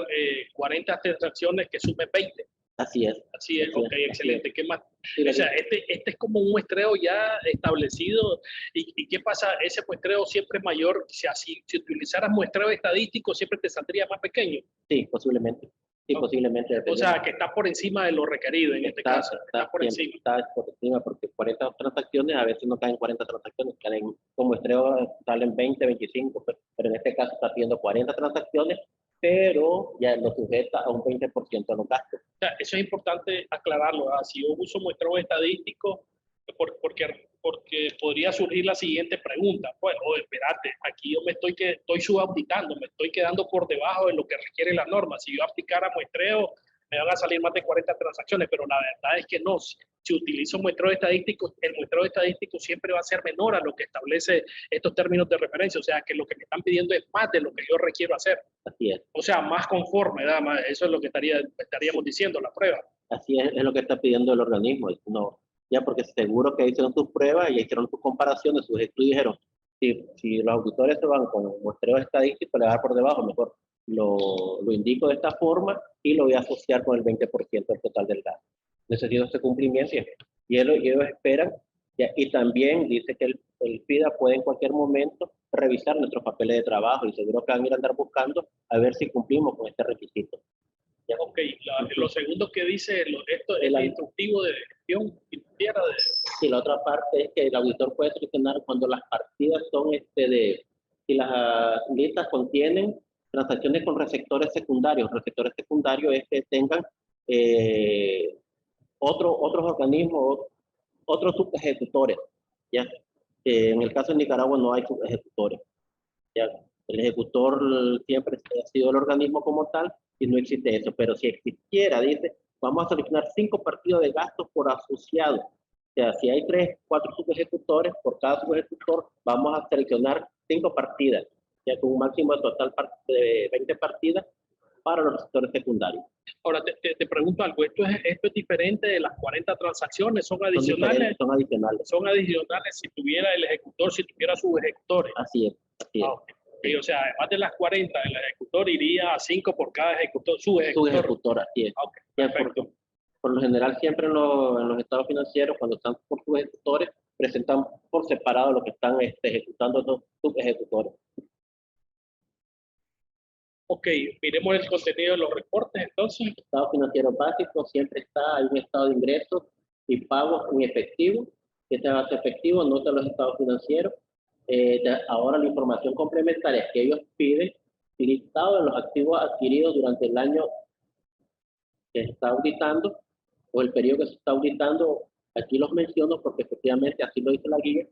40 transacciones que sumen 20. Así es. Así es, ok, excelente. ¿Qué más? Sí, o sea, este es como un muestreo ya establecido. ¿Y qué pasa? Ese muestreo siempre es mayor. Si utilizaras muestreo estadístico, siempre te saldría más pequeño. Sí, posiblemente. Sí, posiblemente. O sea, que está por encima de lo requerido en este caso. Está por encima. Está por encima porque 40 transacciones, a veces no caen 40 transacciones, caen con muestreo, salen 20, 25, pero en este caso está pidiendo 40 transacciones, pero ya lo sujeta a un 20% de los gastos. O sea, eso es importante aclararlo. Si yo uso muestreo estadístico, porque podría surgir la siguiente pregunta. Bueno, espérate, aquí yo estoy subauditando, me estoy quedando por debajo de lo que requiere la norma. Si yo aplicara muestreo, me van a salir más de 40 transacciones, pero la verdad es que no. Si utilizo muestreo estadístico, el muestreo estadístico siempre va a ser menor a lo que establece estos términos de referencia. O sea, que lo que me están pidiendo es más de lo que yo requiero hacer. Así es. O sea, más conforme, ¿verdad? Eso es lo que estaríamos diciendo, la prueba. Así es lo que está pidiendo el organismo. No, ya porque seguro que hicieron sus pruebas y hicieron sus comparaciones, sus estudios y dijeron, si los auditores se van con muestreo estadístico, le va a dar por debajo, mejor lo indico de esta forma y lo voy a asociar con el 20% del total del gasto. Necesito ese cumplimiento y ellos esperan, y también dice que el FIDA puede en cualquier momento revisar nuestros papeles de trabajo y seguro que van a ir a andar buscando a ver si cumplimos con este requisito. Ya. Ok, lo segundo que dice, esto es el instructivo de gestión financiera. Sí, la otra parte es que el auditor puede seleccionar cuando las partidas son si las listas contienen transacciones con receptores secundarios. Receptores secundarios es que tengan otros organismos, otros subejecutores. ¿Ya? En el caso de Nicaragua no hay subejecutores. ¿Ya? El ejecutor siempre ha sido el organismo como tal y no existe eso. Pero si existiera, dice, vamos a seleccionar 5 partidos de gastos por asociado. O sea, si hay 3, 4 subejecutores, por cada subejecutor vamos a seleccionar 5 partidas, ya con un máximo total de 20 partidas para los sectores secundarios. Ahora, te pregunto algo, ¿esto es diferente de las 40 transacciones? ¿Son adicionales? Son adicionales. Son adicionales si tuviera el ejecutor, si tuviera subejecutores. Así es, así es. Okay, o sea, además de las 40, el ejecutor iría a 5 por cada ejecutor, subejecutor. Así es. Okay, perfecto. Por lo general, siempre en los estados financieros, cuando están por subejecutores, presentan por separado lo que están ejecutando los subejecutores. Ok, miremos el contenido de los reportes entonces. El estado financiero básico siempre hay un estado de ingresos y pagos en efectivo. Este va a ser efectivo, no de los estados financieros. Ahora la información complementaria que ellos piden, listado de los activos adquiridos durante el año que se está auditando o el periodo que se está auditando. Aquí los menciono porque efectivamente así lo dice la guía.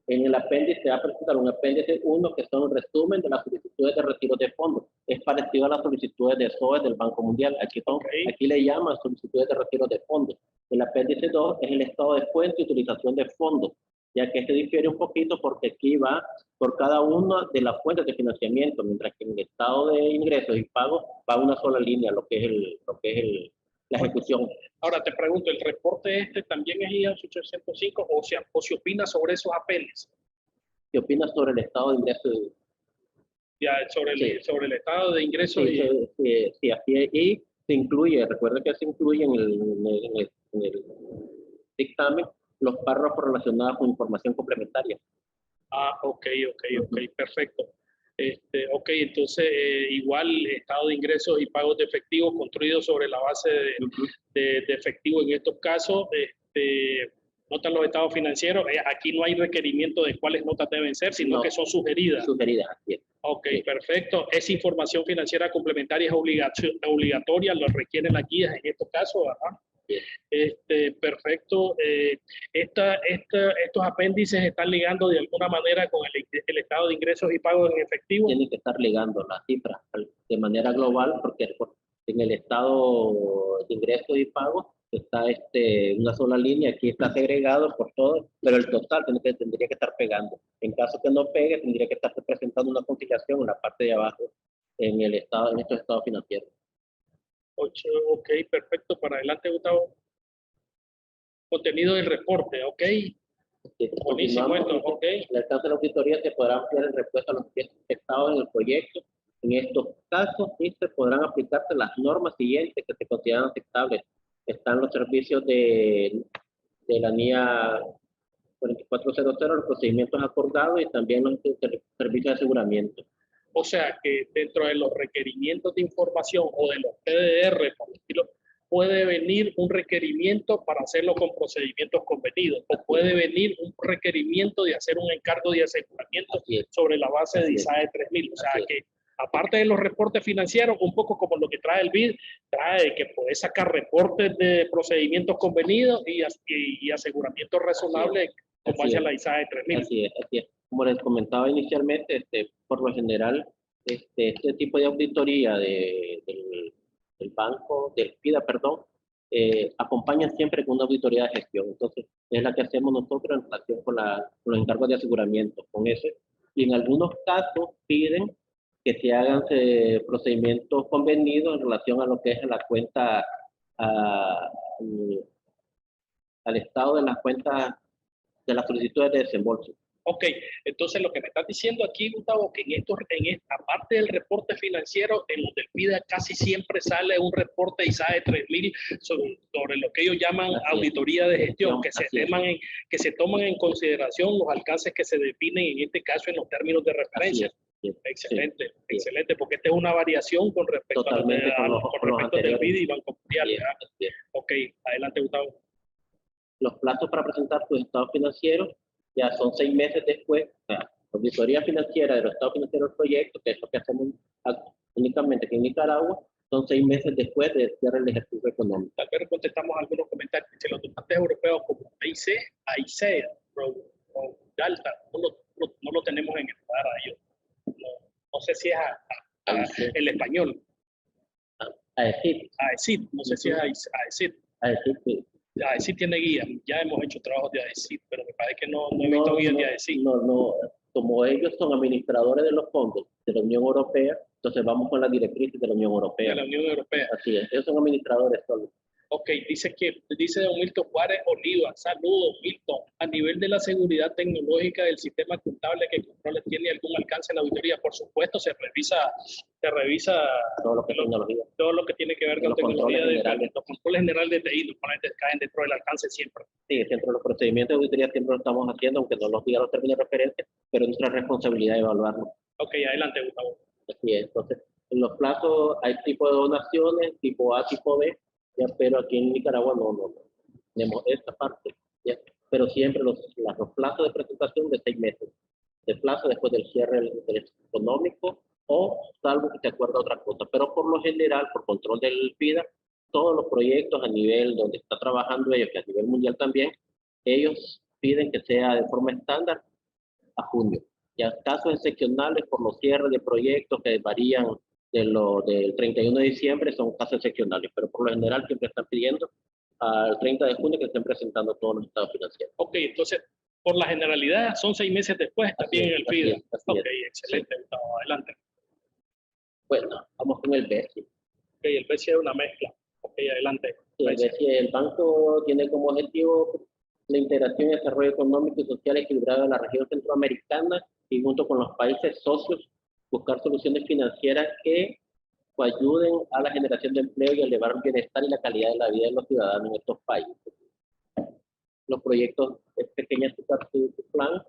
En el apéndice va a presentar un apéndice 1 que son un resumen de las solicitudes de retiro de fondos. Es parecido a las solicitudes de SOE del Banco Mundial. Aquí le llaman solicitudes de retiro de fondos. El apéndice 2 es el estado de fuente y utilización de fondos. ya que este difiere un poquito porque aquí va por cada una de las fuentes de financiamiento, mientras que en el estado de ingresos y pagos va una sola línea, lo que es la ejecución. Ahora te pregunto, ¿el reporte este también es IAS 805 o se opina sobre esos apeles? ¿Qué opinas sobre el estado de ingresos? Ya, sobre el estado de ingresos Sí, sí, así es. Y se incluye, recuerda que se incluye en el dictamen los párrafos relacionados con información complementaria. Ah, ok, perfecto. Ok, entonces igual estado de ingresos y pagos de efectivo construidos sobre la base de efectivo en estos casos, notan los estados financieros. Aquí no hay requerimiento de cuáles notas deben ser, sino que son sugeridas. Sugeridas, así es. Ok, perfecto. Esa información financiera complementaria es obligatoria, lo requieren las guías en estos casos, ¿verdad? Perfecto. Estos apéndices están ligando de alguna manera con el estado de ingresos y pagos en efectivo. Tienen que estar ligando las cifras de manera global, porque en el estado de ingresos y pagos está una sola línea, aquí está segregado por todo, pero el total tendría que estar pegando. En caso que no pegue, tendría que estar presentando una conciliación en la parte de abajo, en estos estados financieros. Ok, perfecto. Para adelante, Gustavo. Contenido del reporte, ok. Buenísimo esto, ok. El alcance de la auditoría se podrá ampliar en respuesta a los que afectados en el proyecto. En estos casos, sí se podrán aplicarse las normas siguientes que se consideran aceptables. Están los servicios de la NIA 4400, los procedimientos acordados y también los servicios de aseguramiento. O sea que dentro de los requerimientos de información o de los PDR, por estilo, puede venir un requerimiento para hacerlo con procedimientos convenidos, o puede venir un requerimiento de hacer un encargo de aseguramiento sobre la base de ISAE 3000. O sea que aparte de los reportes financieros, un poco como lo que trae el BID, trae que puedes sacar reportes de procedimientos convenidos y aseguramientos razonables como hacia la ISAE 3000. Así es. Como les comentaba inicialmente, por lo general, este tipo de auditoría del banco, del PIDA, perdón, acompaña siempre con una auditoría de gestión. Entonces, es la que hacemos nosotros en relación con los encargos de aseguramiento, con ese. Y en algunos casos piden que se hagan procedimientos convenidos en relación a lo que es la cuenta, al estado de las cuentas de las solicitudes de desembolso. Ok, entonces lo que me estás diciendo aquí, Gustavo, que en esta parte del reporte financiero, en los del PIDA casi siempre sale un reporte ISAE 3000 sobre lo que ellos llaman auditoría de gestión, que se toman en consideración los alcances que se definen en este caso en los términos de referencia. Excelente, excelente, porque esta es una variación con respecto a los del PIDA y Banco Mundial. Ok, adelante, Gustavo. Los plazos para presentar tus estados financieros ya son 6 meses después. O sea, la auditoría financiera de los estados financieros del proyecto, que es lo que hacemos únicamente aquí en Nicaragua, son 6 meses después de cierre el ejercicio económico. Tal vez contestamos algunos comentarios. Si los donantes europeos como AIC, o Dalta, no lo tenemos en el radar a ellos. No sé si es el español. AECID, no sé si es AECID. AECID tiene guía, ya hemos hecho trabajos de AECID, pero me parece que no he visto guías de AECID. No, como ellos son administradores de los fondos de la Unión Europea, entonces vamos con las directrices de la Unión Europea. De la Unión Europea. Así es, ellos son administradores solo. Ok, dice don Milton Juárez Oliva, saludos Milton, a nivel de la seguridad tecnológica del sistema contable que controla, ¿tiene algún alcance en la auditoría? Por supuesto, se revisa todo lo que tiene que ver con tecnología, los controles generales de TI, los caen dentro del alcance siempre. Sí, dentro de los procedimientos de auditoría siempre lo estamos haciendo, aunque no los diga los términos de referencia, pero es nuestra responsabilidad evaluarlo. Ok, adelante, Gustavo. Así es, entonces, en los plazos hay tipo de donaciones, tipo A, tipo B, ya, pero aquí en Nicaragua no tenemos esta parte, ya, pero siempre los plazos de presentación de 6 meses, de plazo después del cierre del interés económico, o salvo que se acuerda otra cosa, pero por lo general, por control del PIDA, todos los proyectos a nivel donde está trabajando ellos, que a nivel mundial también, ellos piden que sea de forma estándar a junio. Ya casos excepcionales por los cierres de proyectos que varían del 31 de diciembre son casos excepcionales, pero por lo general siempre están pidiendo al 30 de junio que estén presentando todos los estados financieros. Ok, entonces Por la generalidad, son 6 meses después también en el FIDE. Así es. Ok, excelente, Gustavo, adelante. Bueno, vamos con el BESI. Ok, el BCE es una mezcla. Ok, adelante. El BESI, el banco tiene como objetivo la integración y desarrollo económico y social equilibrado de la región centroamericana y junto con los países socios buscar soluciones financieras que ayuden a la generación de empleo y a elevar el bienestar y la calidad de la vida de los ciudadanos en estos países. Los proyectos es pequeña su plan,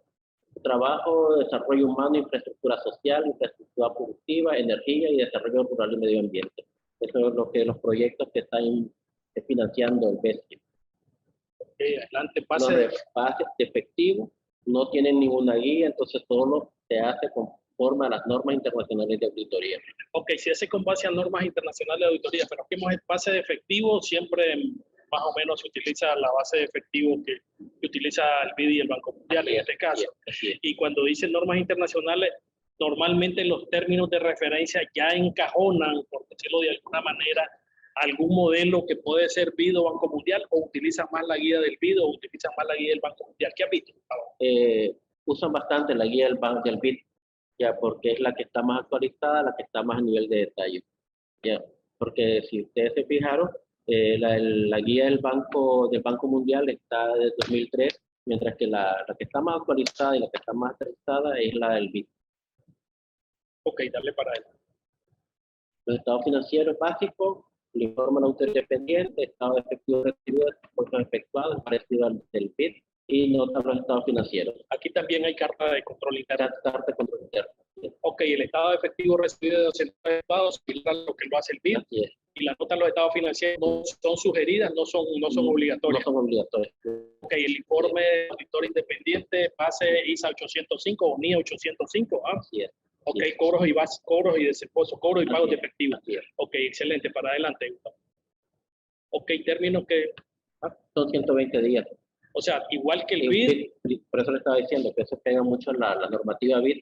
trabajo, desarrollo humano, infraestructura social, infraestructura productiva, energía y desarrollo rural y medio ambiente. Eso es lo que los proyectos que están financiando el BESI. Ok, adelante, Los pases de efectivo no tienen ninguna guía, entonces todo se hace conforme a las normas internacionales de auditoría. Ok, se hace con base a normas internacionales de auditoría, pero aquí hemos base de efectivo, siempre más o menos se utiliza la base de efectivo que utiliza el BID y el Banco Mundial en este caso. Y cuando dicen normas internacionales, normalmente los términos de referencia ya encajonan, por decirlo de alguna manera, algún modelo que puede ser BID o Banco Mundial, o utilizan más la guía del BID o utilizan más la guía del Banco Mundial. ¿Qué has visto? Usan bastante la guía del BID, ya, porque es la que está más actualizada, la que está más a nivel de detalle. Ya, porque si ustedes se fijaron, la guía del Banco Mundial está desde 2003, mientras que la que está más actualizada y la que está más actualizada es la del BID. Ok, dale para él. Los estados financieros básicos, le informa la autoridad independiente, estado de efectivo recibido, esfuerzos efectuados, parecido al del BID, y nota los estados financieros. Aquí también hay carta de control interno. Carta de control interno. Ok, el estado de efectivo recibido de los estados, lo que lo hace el BID, y las notas de los estados financieros no son sugeridas, no son obligatorias. No son obligatorias. Ok, el informe de auditor independiente, base ISA 805 o NIA 805, ¿ah? Así es. Ok, cobros y desembolsos, cobros y pagos de efectivo. Así es. Ok, excelente, para adelante. Ok, términos que... Son 120 días. O sea, igual que el BID. Por eso le estaba diciendo que eso pega mucho en la normativa BID.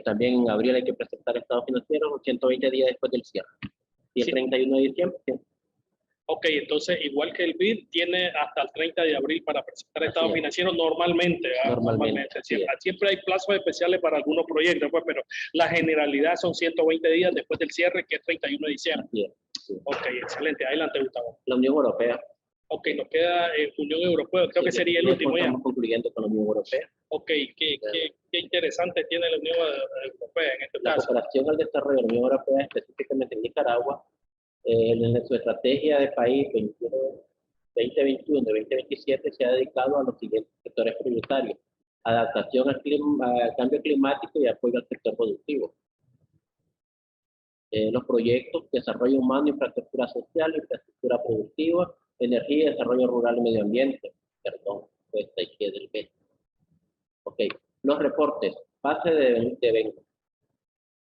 También en abril hay que presentar estados financieros 120 días después del cierre. Y el 31 de diciembre. Ok, entonces, igual que el BID, tiene hasta el 30 de abril para presentar estados financieros normalmente. Normalmente. Siempre hay plazos especiales para algunos proyectos, pues, pero la generalidad son 120 días después del cierre, que es 31 de diciembre. Sí. Ok, excelente. Adelante, Gustavo. La Unión Europea. Ok, nos queda Unión Europea, creo que sería el último ya. Estamos concluyendo con la Unión Europea. Ok, qué interesante tiene la Unión Europea en este caso. La cooperación al desarrollo de la Unión Europea, específicamente en Nicaragua, en su estrategia de país 2021-2027 se ha dedicado a los siguientes sectores prioritarios: adaptación al cambio climático y apoyo al sector productivo. Los proyectos, desarrollo humano, infraestructura social, infraestructura productiva, energía y desarrollo rural y medio ambiente. Perdón, esta aquí es del B. Ok, los reportes, base de vengo.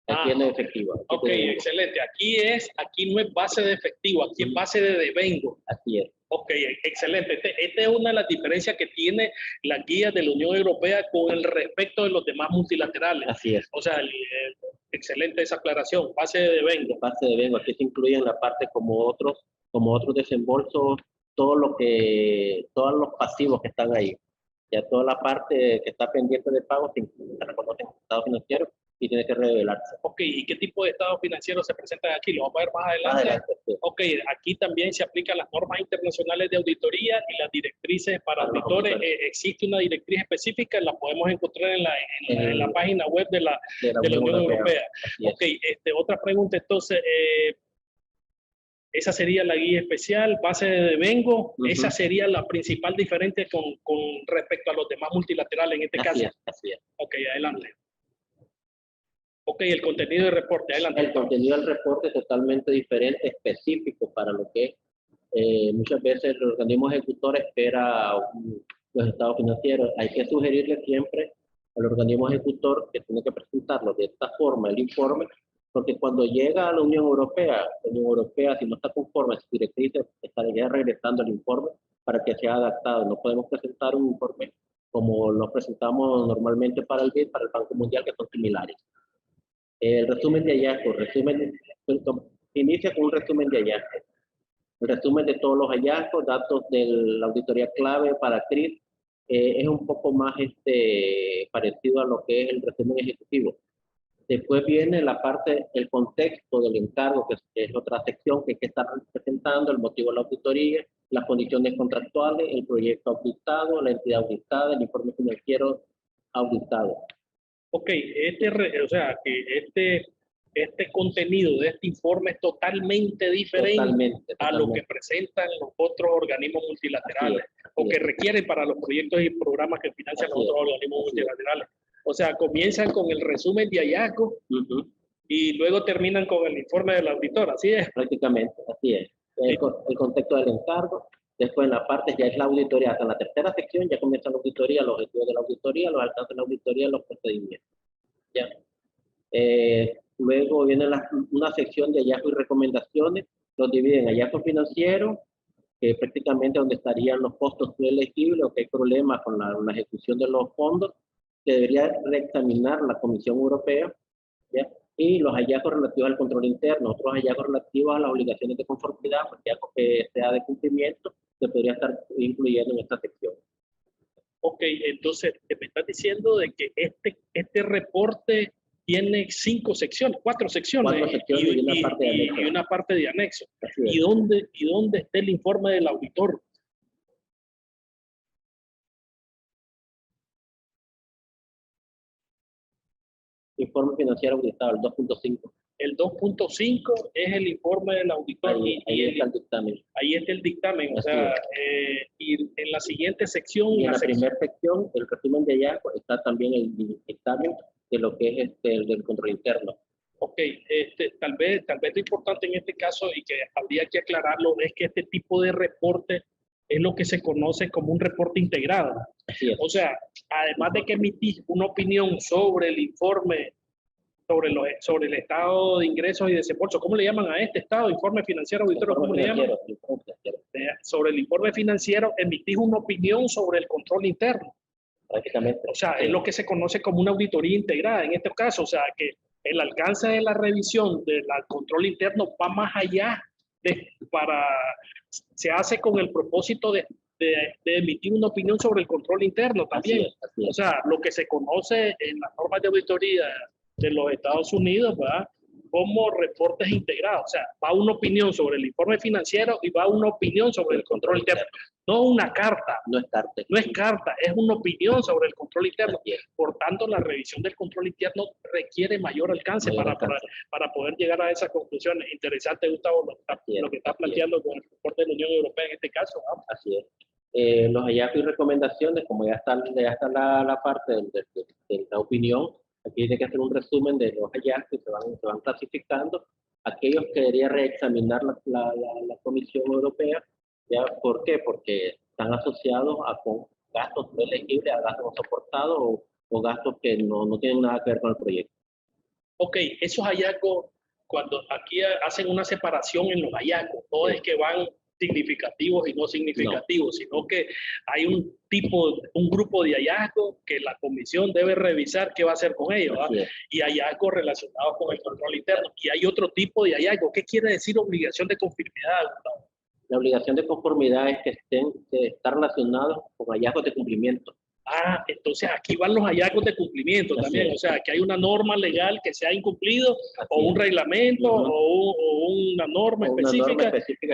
Aquí es efectivo. Ok, excelente. Aquí no es base de efectivo, aquí es base de devengo. Así es. Ok, excelente. Esta es una de las diferencias que tiene la guía de la Unión Europea con el respecto de los demás multilaterales. Así es. O sea, excelente esa aclaración. Base de devengo. Base de devengo. Aquí se incluye en la parte como otros desembolsos, todos los pasivos que están ahí. Ya toda la parte que está pendiente de pago se reconoce en el estado financiero y tiene que revelarse. Ok, ¿y qué tipo de estados financieros se presentan aquí? Lo vamos a ver más adelante. Sí. Ok, aquí también se aplican las normas internacionales de auditoría y las directrices para auditores. Existe una directriz específica, la podemos encontrar en la página web de la Unión Europea. Ok, otra pregunta entonces. Esa sería la guía especial, base de devengo. Esa sería la principal diferencia con respecto a los demás multilaterales en este caso. Así es. Ok, adelante. Ok, el contenido del reporte, adelante. El contenido del reporte es totalmente diferente, específico para lo que muchas veces el organismo ejecutor espera los estados financieros. Hay que sugerirle siempre al organismo ejecutor que tiene que presentarlo de esta forma, el informe, porque cuando llega a la Unión Europea, si no está conforme a sus directrices, estaría regresando el informe para que sea adaptado. No podemos presentar un informe como lo presentamos normalmente para el BID, para el Banco Mundial, que son similares. El resumen de hallazgos, inicia con un resumen de hallazgos. El resumen de todos los hallazgos, datos de la auditoría clave para CRIS, es un poco más parecido a lo que es el resumen ejecutivo. Después viene la parte, el contexto del encargo, que es otra sección que hay que estar presentando, el motivo de la auditoría, las condiciones contractuales, el proyecto auditado, la entidad auditada, el informe financiero auditado. Ok, o sea, que este contenido de este informe es totalmente diferente a lo que presentan los otros organismos multilaterales o que requieren para los proyectos y programas que financian los otros organismos multilaterales. O sea, comienzan con el resumen de hallazgo y luego terminan con el informe del auditor, ¿así es? Prácticamente, así es. El contexto del encargo, después en la parte ya es la auditoría, hasta en la tercera sección ya comienza la auditoría, los objetivos de la auditoría, los alcances de la auditoría, los procedimientos. ¿Ya? Luego viene una sección de hallazgos y recomendaciones, los dividen en hallazgos financieros, que prácticamente donde estarían los costos no elegibles o que hay problemas con la ejecución de los fondos, que debería reexaminar la Comisión Europea, ¿ya? Y los hallazgos relativos al control interno, otros hallazgos relativos a las obligaciones de conformidad, hallazgos que sea de cumplimiento, se podría estar incluyendo en esta sección. Ok, entonces me estás diciendo de que este reporte tiene 4 secciones, y una parte de anexo. Y una parte de anexo. ¿Y dónde está el informe del auditor? Informe financiero auditado, el 2.5. El 2.5 es el informe del auditor. Ahí está el dictamen. Ahí está el dictamen. O sea, y en la siguiente sección. Y en la primera sección, el resumen de hallazgo, está también el dictamen de lo que es el del control interno. Ok, tal vez lo importante en este caso y que habría que aclararlo es que este tipo de reporte es lo que se conoce como un reporte integrado. O sea, además de que emitís una opinión sobre el informe, sobre el estado de ingresos y desembolsos, ¿cómo le llaman a este estado? Informe financiero auditor, ¿cómo le llaman? Sobre el informe financiero emitís una opinión sobre el control interno. Prácticamente. O sea, es lo que se conoce como una auditoría integrada en este caso, o sea, que el alcance de la revisión del control interno va más allá se hace con el propósito de emitir una opinión sobre el control interno también. Así es. O sea, lo que se conoce en las normas de auditoría de los Estados Unidos, ¿verdad?, como reportes integrados. O sea, va una opinión sobre el informe financiero y va una opinión sobre el control interno. No una carta. No es carta. No es carta, es una opinión sobre el control interno. Por tanto, la revisión del control interno requiere mayor alcance para poder llegar a esas conclusiones. Interesante, Gustavo, lo que está planteando con el reporte de la Unión Europea en este caso. ¿No? Así es. Los hallazgos y recomendaciones, como ya está la parte de la opinión, aquí hay que hacer un resumen de los hallazgos que se van clasificando. Aquellos que debería reexaminar la Comisión Europea. ¿Ya? ¿Por qué? Porque están asociados con gastos no elegibles, a gastos no soportados o gastos que no tienen nada que ver con el proyecto. Ok, esos hallazgos, cuando aquí hacen una separación en los hallazgos, no es que van significativos y no significativos, sino que hay un grupo de hallazgos que la comisión debe revisar qué va a hacer con ellos, y hallazgos relacionados con el control interno. Y hay otro tipo de hallazgos. ¿Qué quiere decir obligación de conformidad, Gustavo? La obligación de conformidad es que están relacionados con hallazgos de cumplimiento. Entonces aquí van los hallazgos de cumplimiento también. O sea, que hay una norma legal que se ha incumplido, o un reglamento, o una norma específica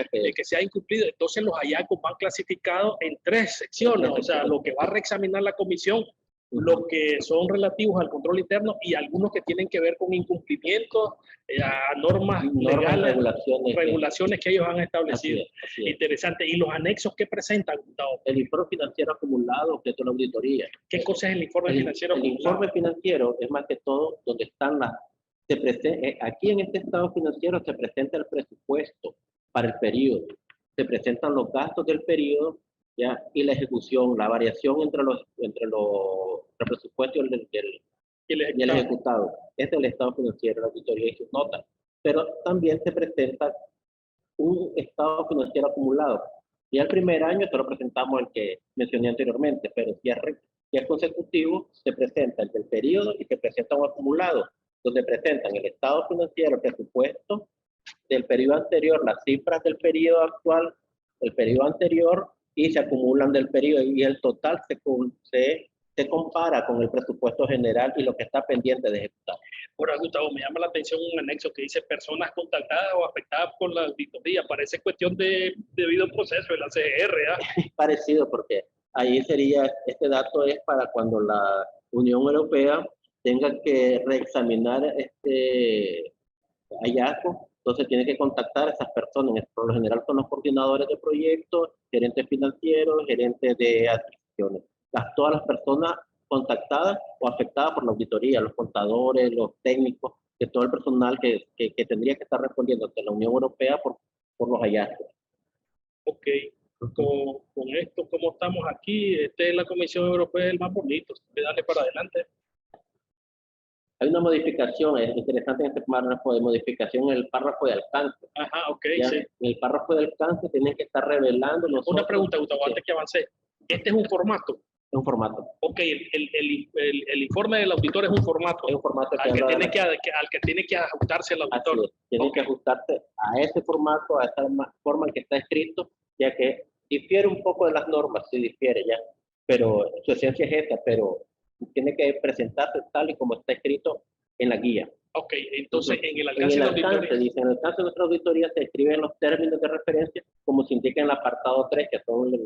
que se ha incumplido. Entonces los hallazgos van clasificados en 3 secciones. O sea, lo que va a reexaminar la comisión, los que son relativos al control interno y algunos que tienen que ver con incumplimientos a normas legales, regulaciones que ellos han establecido. Así es. Interesante. ¿Y los anexos que presentan, Gustavo? El informe financiero acumulado, objeto de la auditoría. ¿Qué cosa es el informe financiero acumulado? El informe financiero es más que todo donde están aquí en este estado financiero se presenta el presupuesto para el periodo. Se presentan los gastos del periodo, ¿ya? Y la ejecución, la variación entre los presupuestos y el ejecutado. Este es el estado financiero, la auditoría y sus notas. Pero también se presenta un estado financiero acumulado. Y el primer año solo presentamos el que mencioné anteriormente, pero si es consecutivo, se presenta el del periodo y se presenta un acumulado, donde presentan el estado financiero, el presupuesto del periodo anterior, las cifras del periodo actual, el periodo anterior, y se acumulan del periodo y el total se compara con el presupuesto general y lo que está pendiente de ejecutar. Ahora, Gustavo, me llama la atención un anexo que dice personas contactadas o afectadas por la auditoría. Parece cuestión de debido proceso de la CGR, ¿ah? Parecido, porque ahí sería, este dato es para cuando la Unión Europea tenga que reexaminar este hallazgo, entonces tiene que contactar a esas personas. Por lo general son los coordinadores de proyectos, gerentes financieros, gerentes de adquisiciones. Todas las personas contactadas o afectadas por la auditoría, los contadores, los técnicos, que todo el personal que tendría que estar respondiendo ante la Unión Europea por los hallazgos. Ok, con esto, ¿cómo estamos aquí? Este es la Comisión Europea, el más bonito. Dale para adelante. Hay una modificación, es interesante en este párrafo de modificación, en el párrafo de alcance. Ajá, ok, ¿Ya? sí. En el párrafo de alcance tienen que estar revelando nosotros. Una pregunta, Gustavo, antes que avance. ¿Este es un formato? Es un formato. Ok, el informe del auditor es un formato. Es un formato al que tiene que ajustarse el auditor. Así es. Tiene que Okay. ajustarse a ese formato, a esa forma en que está escrito, ya que difiere un poco de las normas, sí difiere ya, pero su esencia es esta, pero tiene que presentarse tal y como está escrito en la guía. Ok, entonces en el En alcance el de la alcance, auditoría. dice, en el alcance de nuestra auditoría se escriben los términos de referencia como se indica en el apartado 3, que son en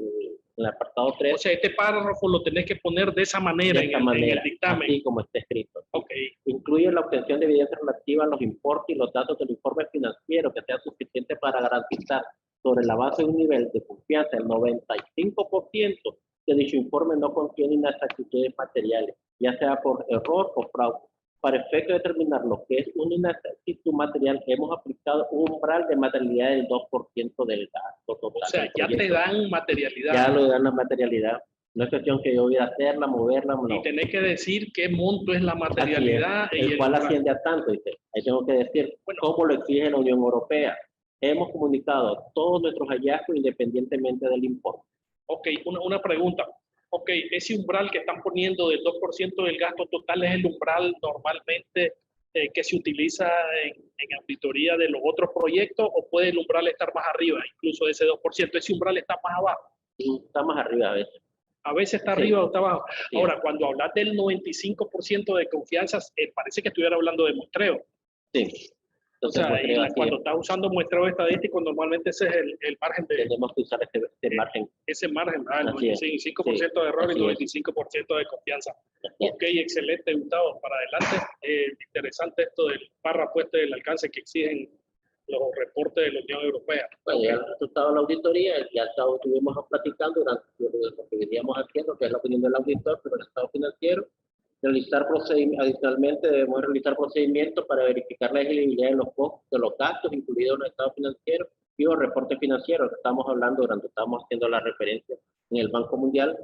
el apartado 3. O sea, este párrafo lo tenés que poner de esa manera, en el dictamen. Así como está escrito. Ok. Incluye la obtención de evidencia relativa a los importes y los datos del informe financiero que sea suficiente para garantizar sobre la base de un nivel de confianza del 95% que dicho informe no contiene inexactitudes materiales, ya sea por error o fraude. Para efecto de determinar lo que es una inexactitud material, hemos aplicado un umbral de materialidad del 2% del gasto total. O sea, ya te dan materialidad. Ya lo dan la materialidad. No es cuestión que yo voy a hacerla, moverla, no. Y tenés que decir qué monto es la materialidad. El cual asciende a tanto, dice. Ahí tengo que decir cómo lo exige la Unión Europea. Hemos comunicado todos nuestros hallazgos independientemente del importe. Ok, una pregunta. Ok, ese umbral que están poniendo del 2% del gasto total es el umbral normalmente que se utiliza en auditoría de los otros proyectos, o puede el umbral estar más arriba, incluso de ese 2%? Ese umbral está más abajo. Está más arriba a veces. A veces está arriba o está abajo. Sí. Ahora, cuando hablas del 95% de confianza, parece que estuviera hablando de muestreo. Sí. Entonces, o sea, cuando estás usando muestreo estadístico, normalmente ese es el margen de... Tenemos que usar este margen. Ese margen, el 95% de error y 95% de confianza. Ok, excelente, Gustavo. Para adelante, interesante esto del párrafo este del alcance que exigen los reportes de la Unión Europea. Bueno, ya el resultado de la auditoría, ya estuvimos platicando durante lo que veníamos haciendo, que es la opinión del auditor, pero el estado financiero. Adicionalmente, debemos realizar procedimientos para verificar la elegibilidad de los costos, de los gastos incluidos en el estado financiero y los reportes financieros que estamos hablando durante, estamos haciendo la referencia en el Banco Mundial.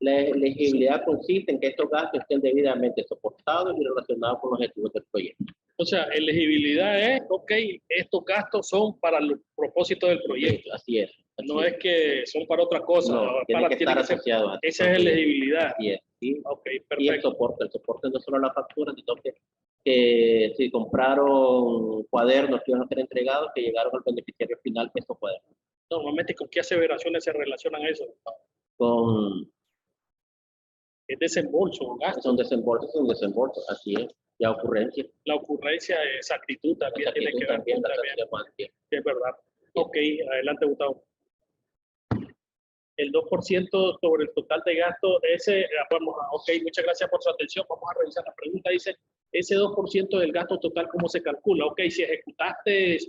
La elegibilidad consiste en que estos gastos estén debidamente soportados y relacionados con los objetivos del proyecto. O sea, elegibilidad es, ok, estos gastos son para los propósitos del proyecto. Así es. No es que son para otra cosa. No, tiene que estar asociado. Esa es elegibilidad. Así es. ¿Sí? Ok, perfecto. Y el soporte no solo la factura, sino que si compraron cuadernos que iban a ser entregados, que llegaron al beneficiario final esos cuadernos. Normalmente, ¿con qué aseveraciones se relacionan eso? Con... ¿Es desembolso? ¿Gasto? Son desembolsos, así es. Ya ocurrencia. La ocurrencia de exactitud también tiene que ver con también. Es verdad. Ok, adelante, Gustavo. El 2% sobre el total de gasto, ok, muchas gracias por su atención. Vamos a revisar la pregunta. Dice, ese 2% del gasto total, ¿cómo se calcula? Ok, si ejecutaste,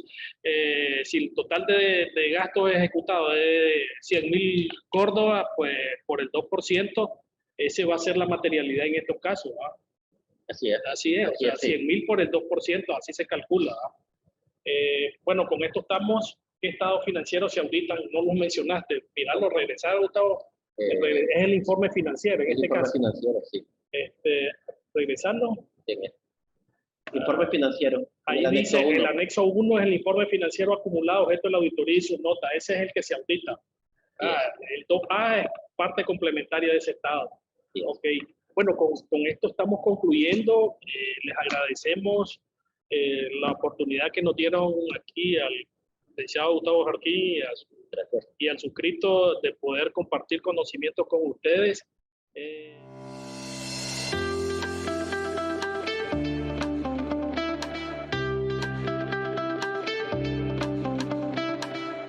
si el total de gasto ejecutado es de 100.000 Córdoba, pues por el 2%, ese va a ser la materialidad en estos casos, ¿no? Así es. Así es, o sea, 100.000 por el 2%, así se calcula, ¿no? Bueno, con esto estamos. ¿Qué estados financieros se auditan? No los mencionaste. Miralo, regresar, Gustavo. Es el informe financiero en este caso. El informe financiero, sí. Regresando. Sí. Informe financiero. Ahí dice, el anexo 1 es el informe financiero acumulado, objeto de la auditoría y sus notas. Ese es el que se audita. El 2A es parte complementaria de ese estado. Sí. Ok. Bueno, con esto estamos concluyendo. Les agradecemos la oportunidad que nos dieron aquí al licenciado Gustavo Jarquín y a su Gracias. y al suscrito de poder compartir conocimiento con ustedes.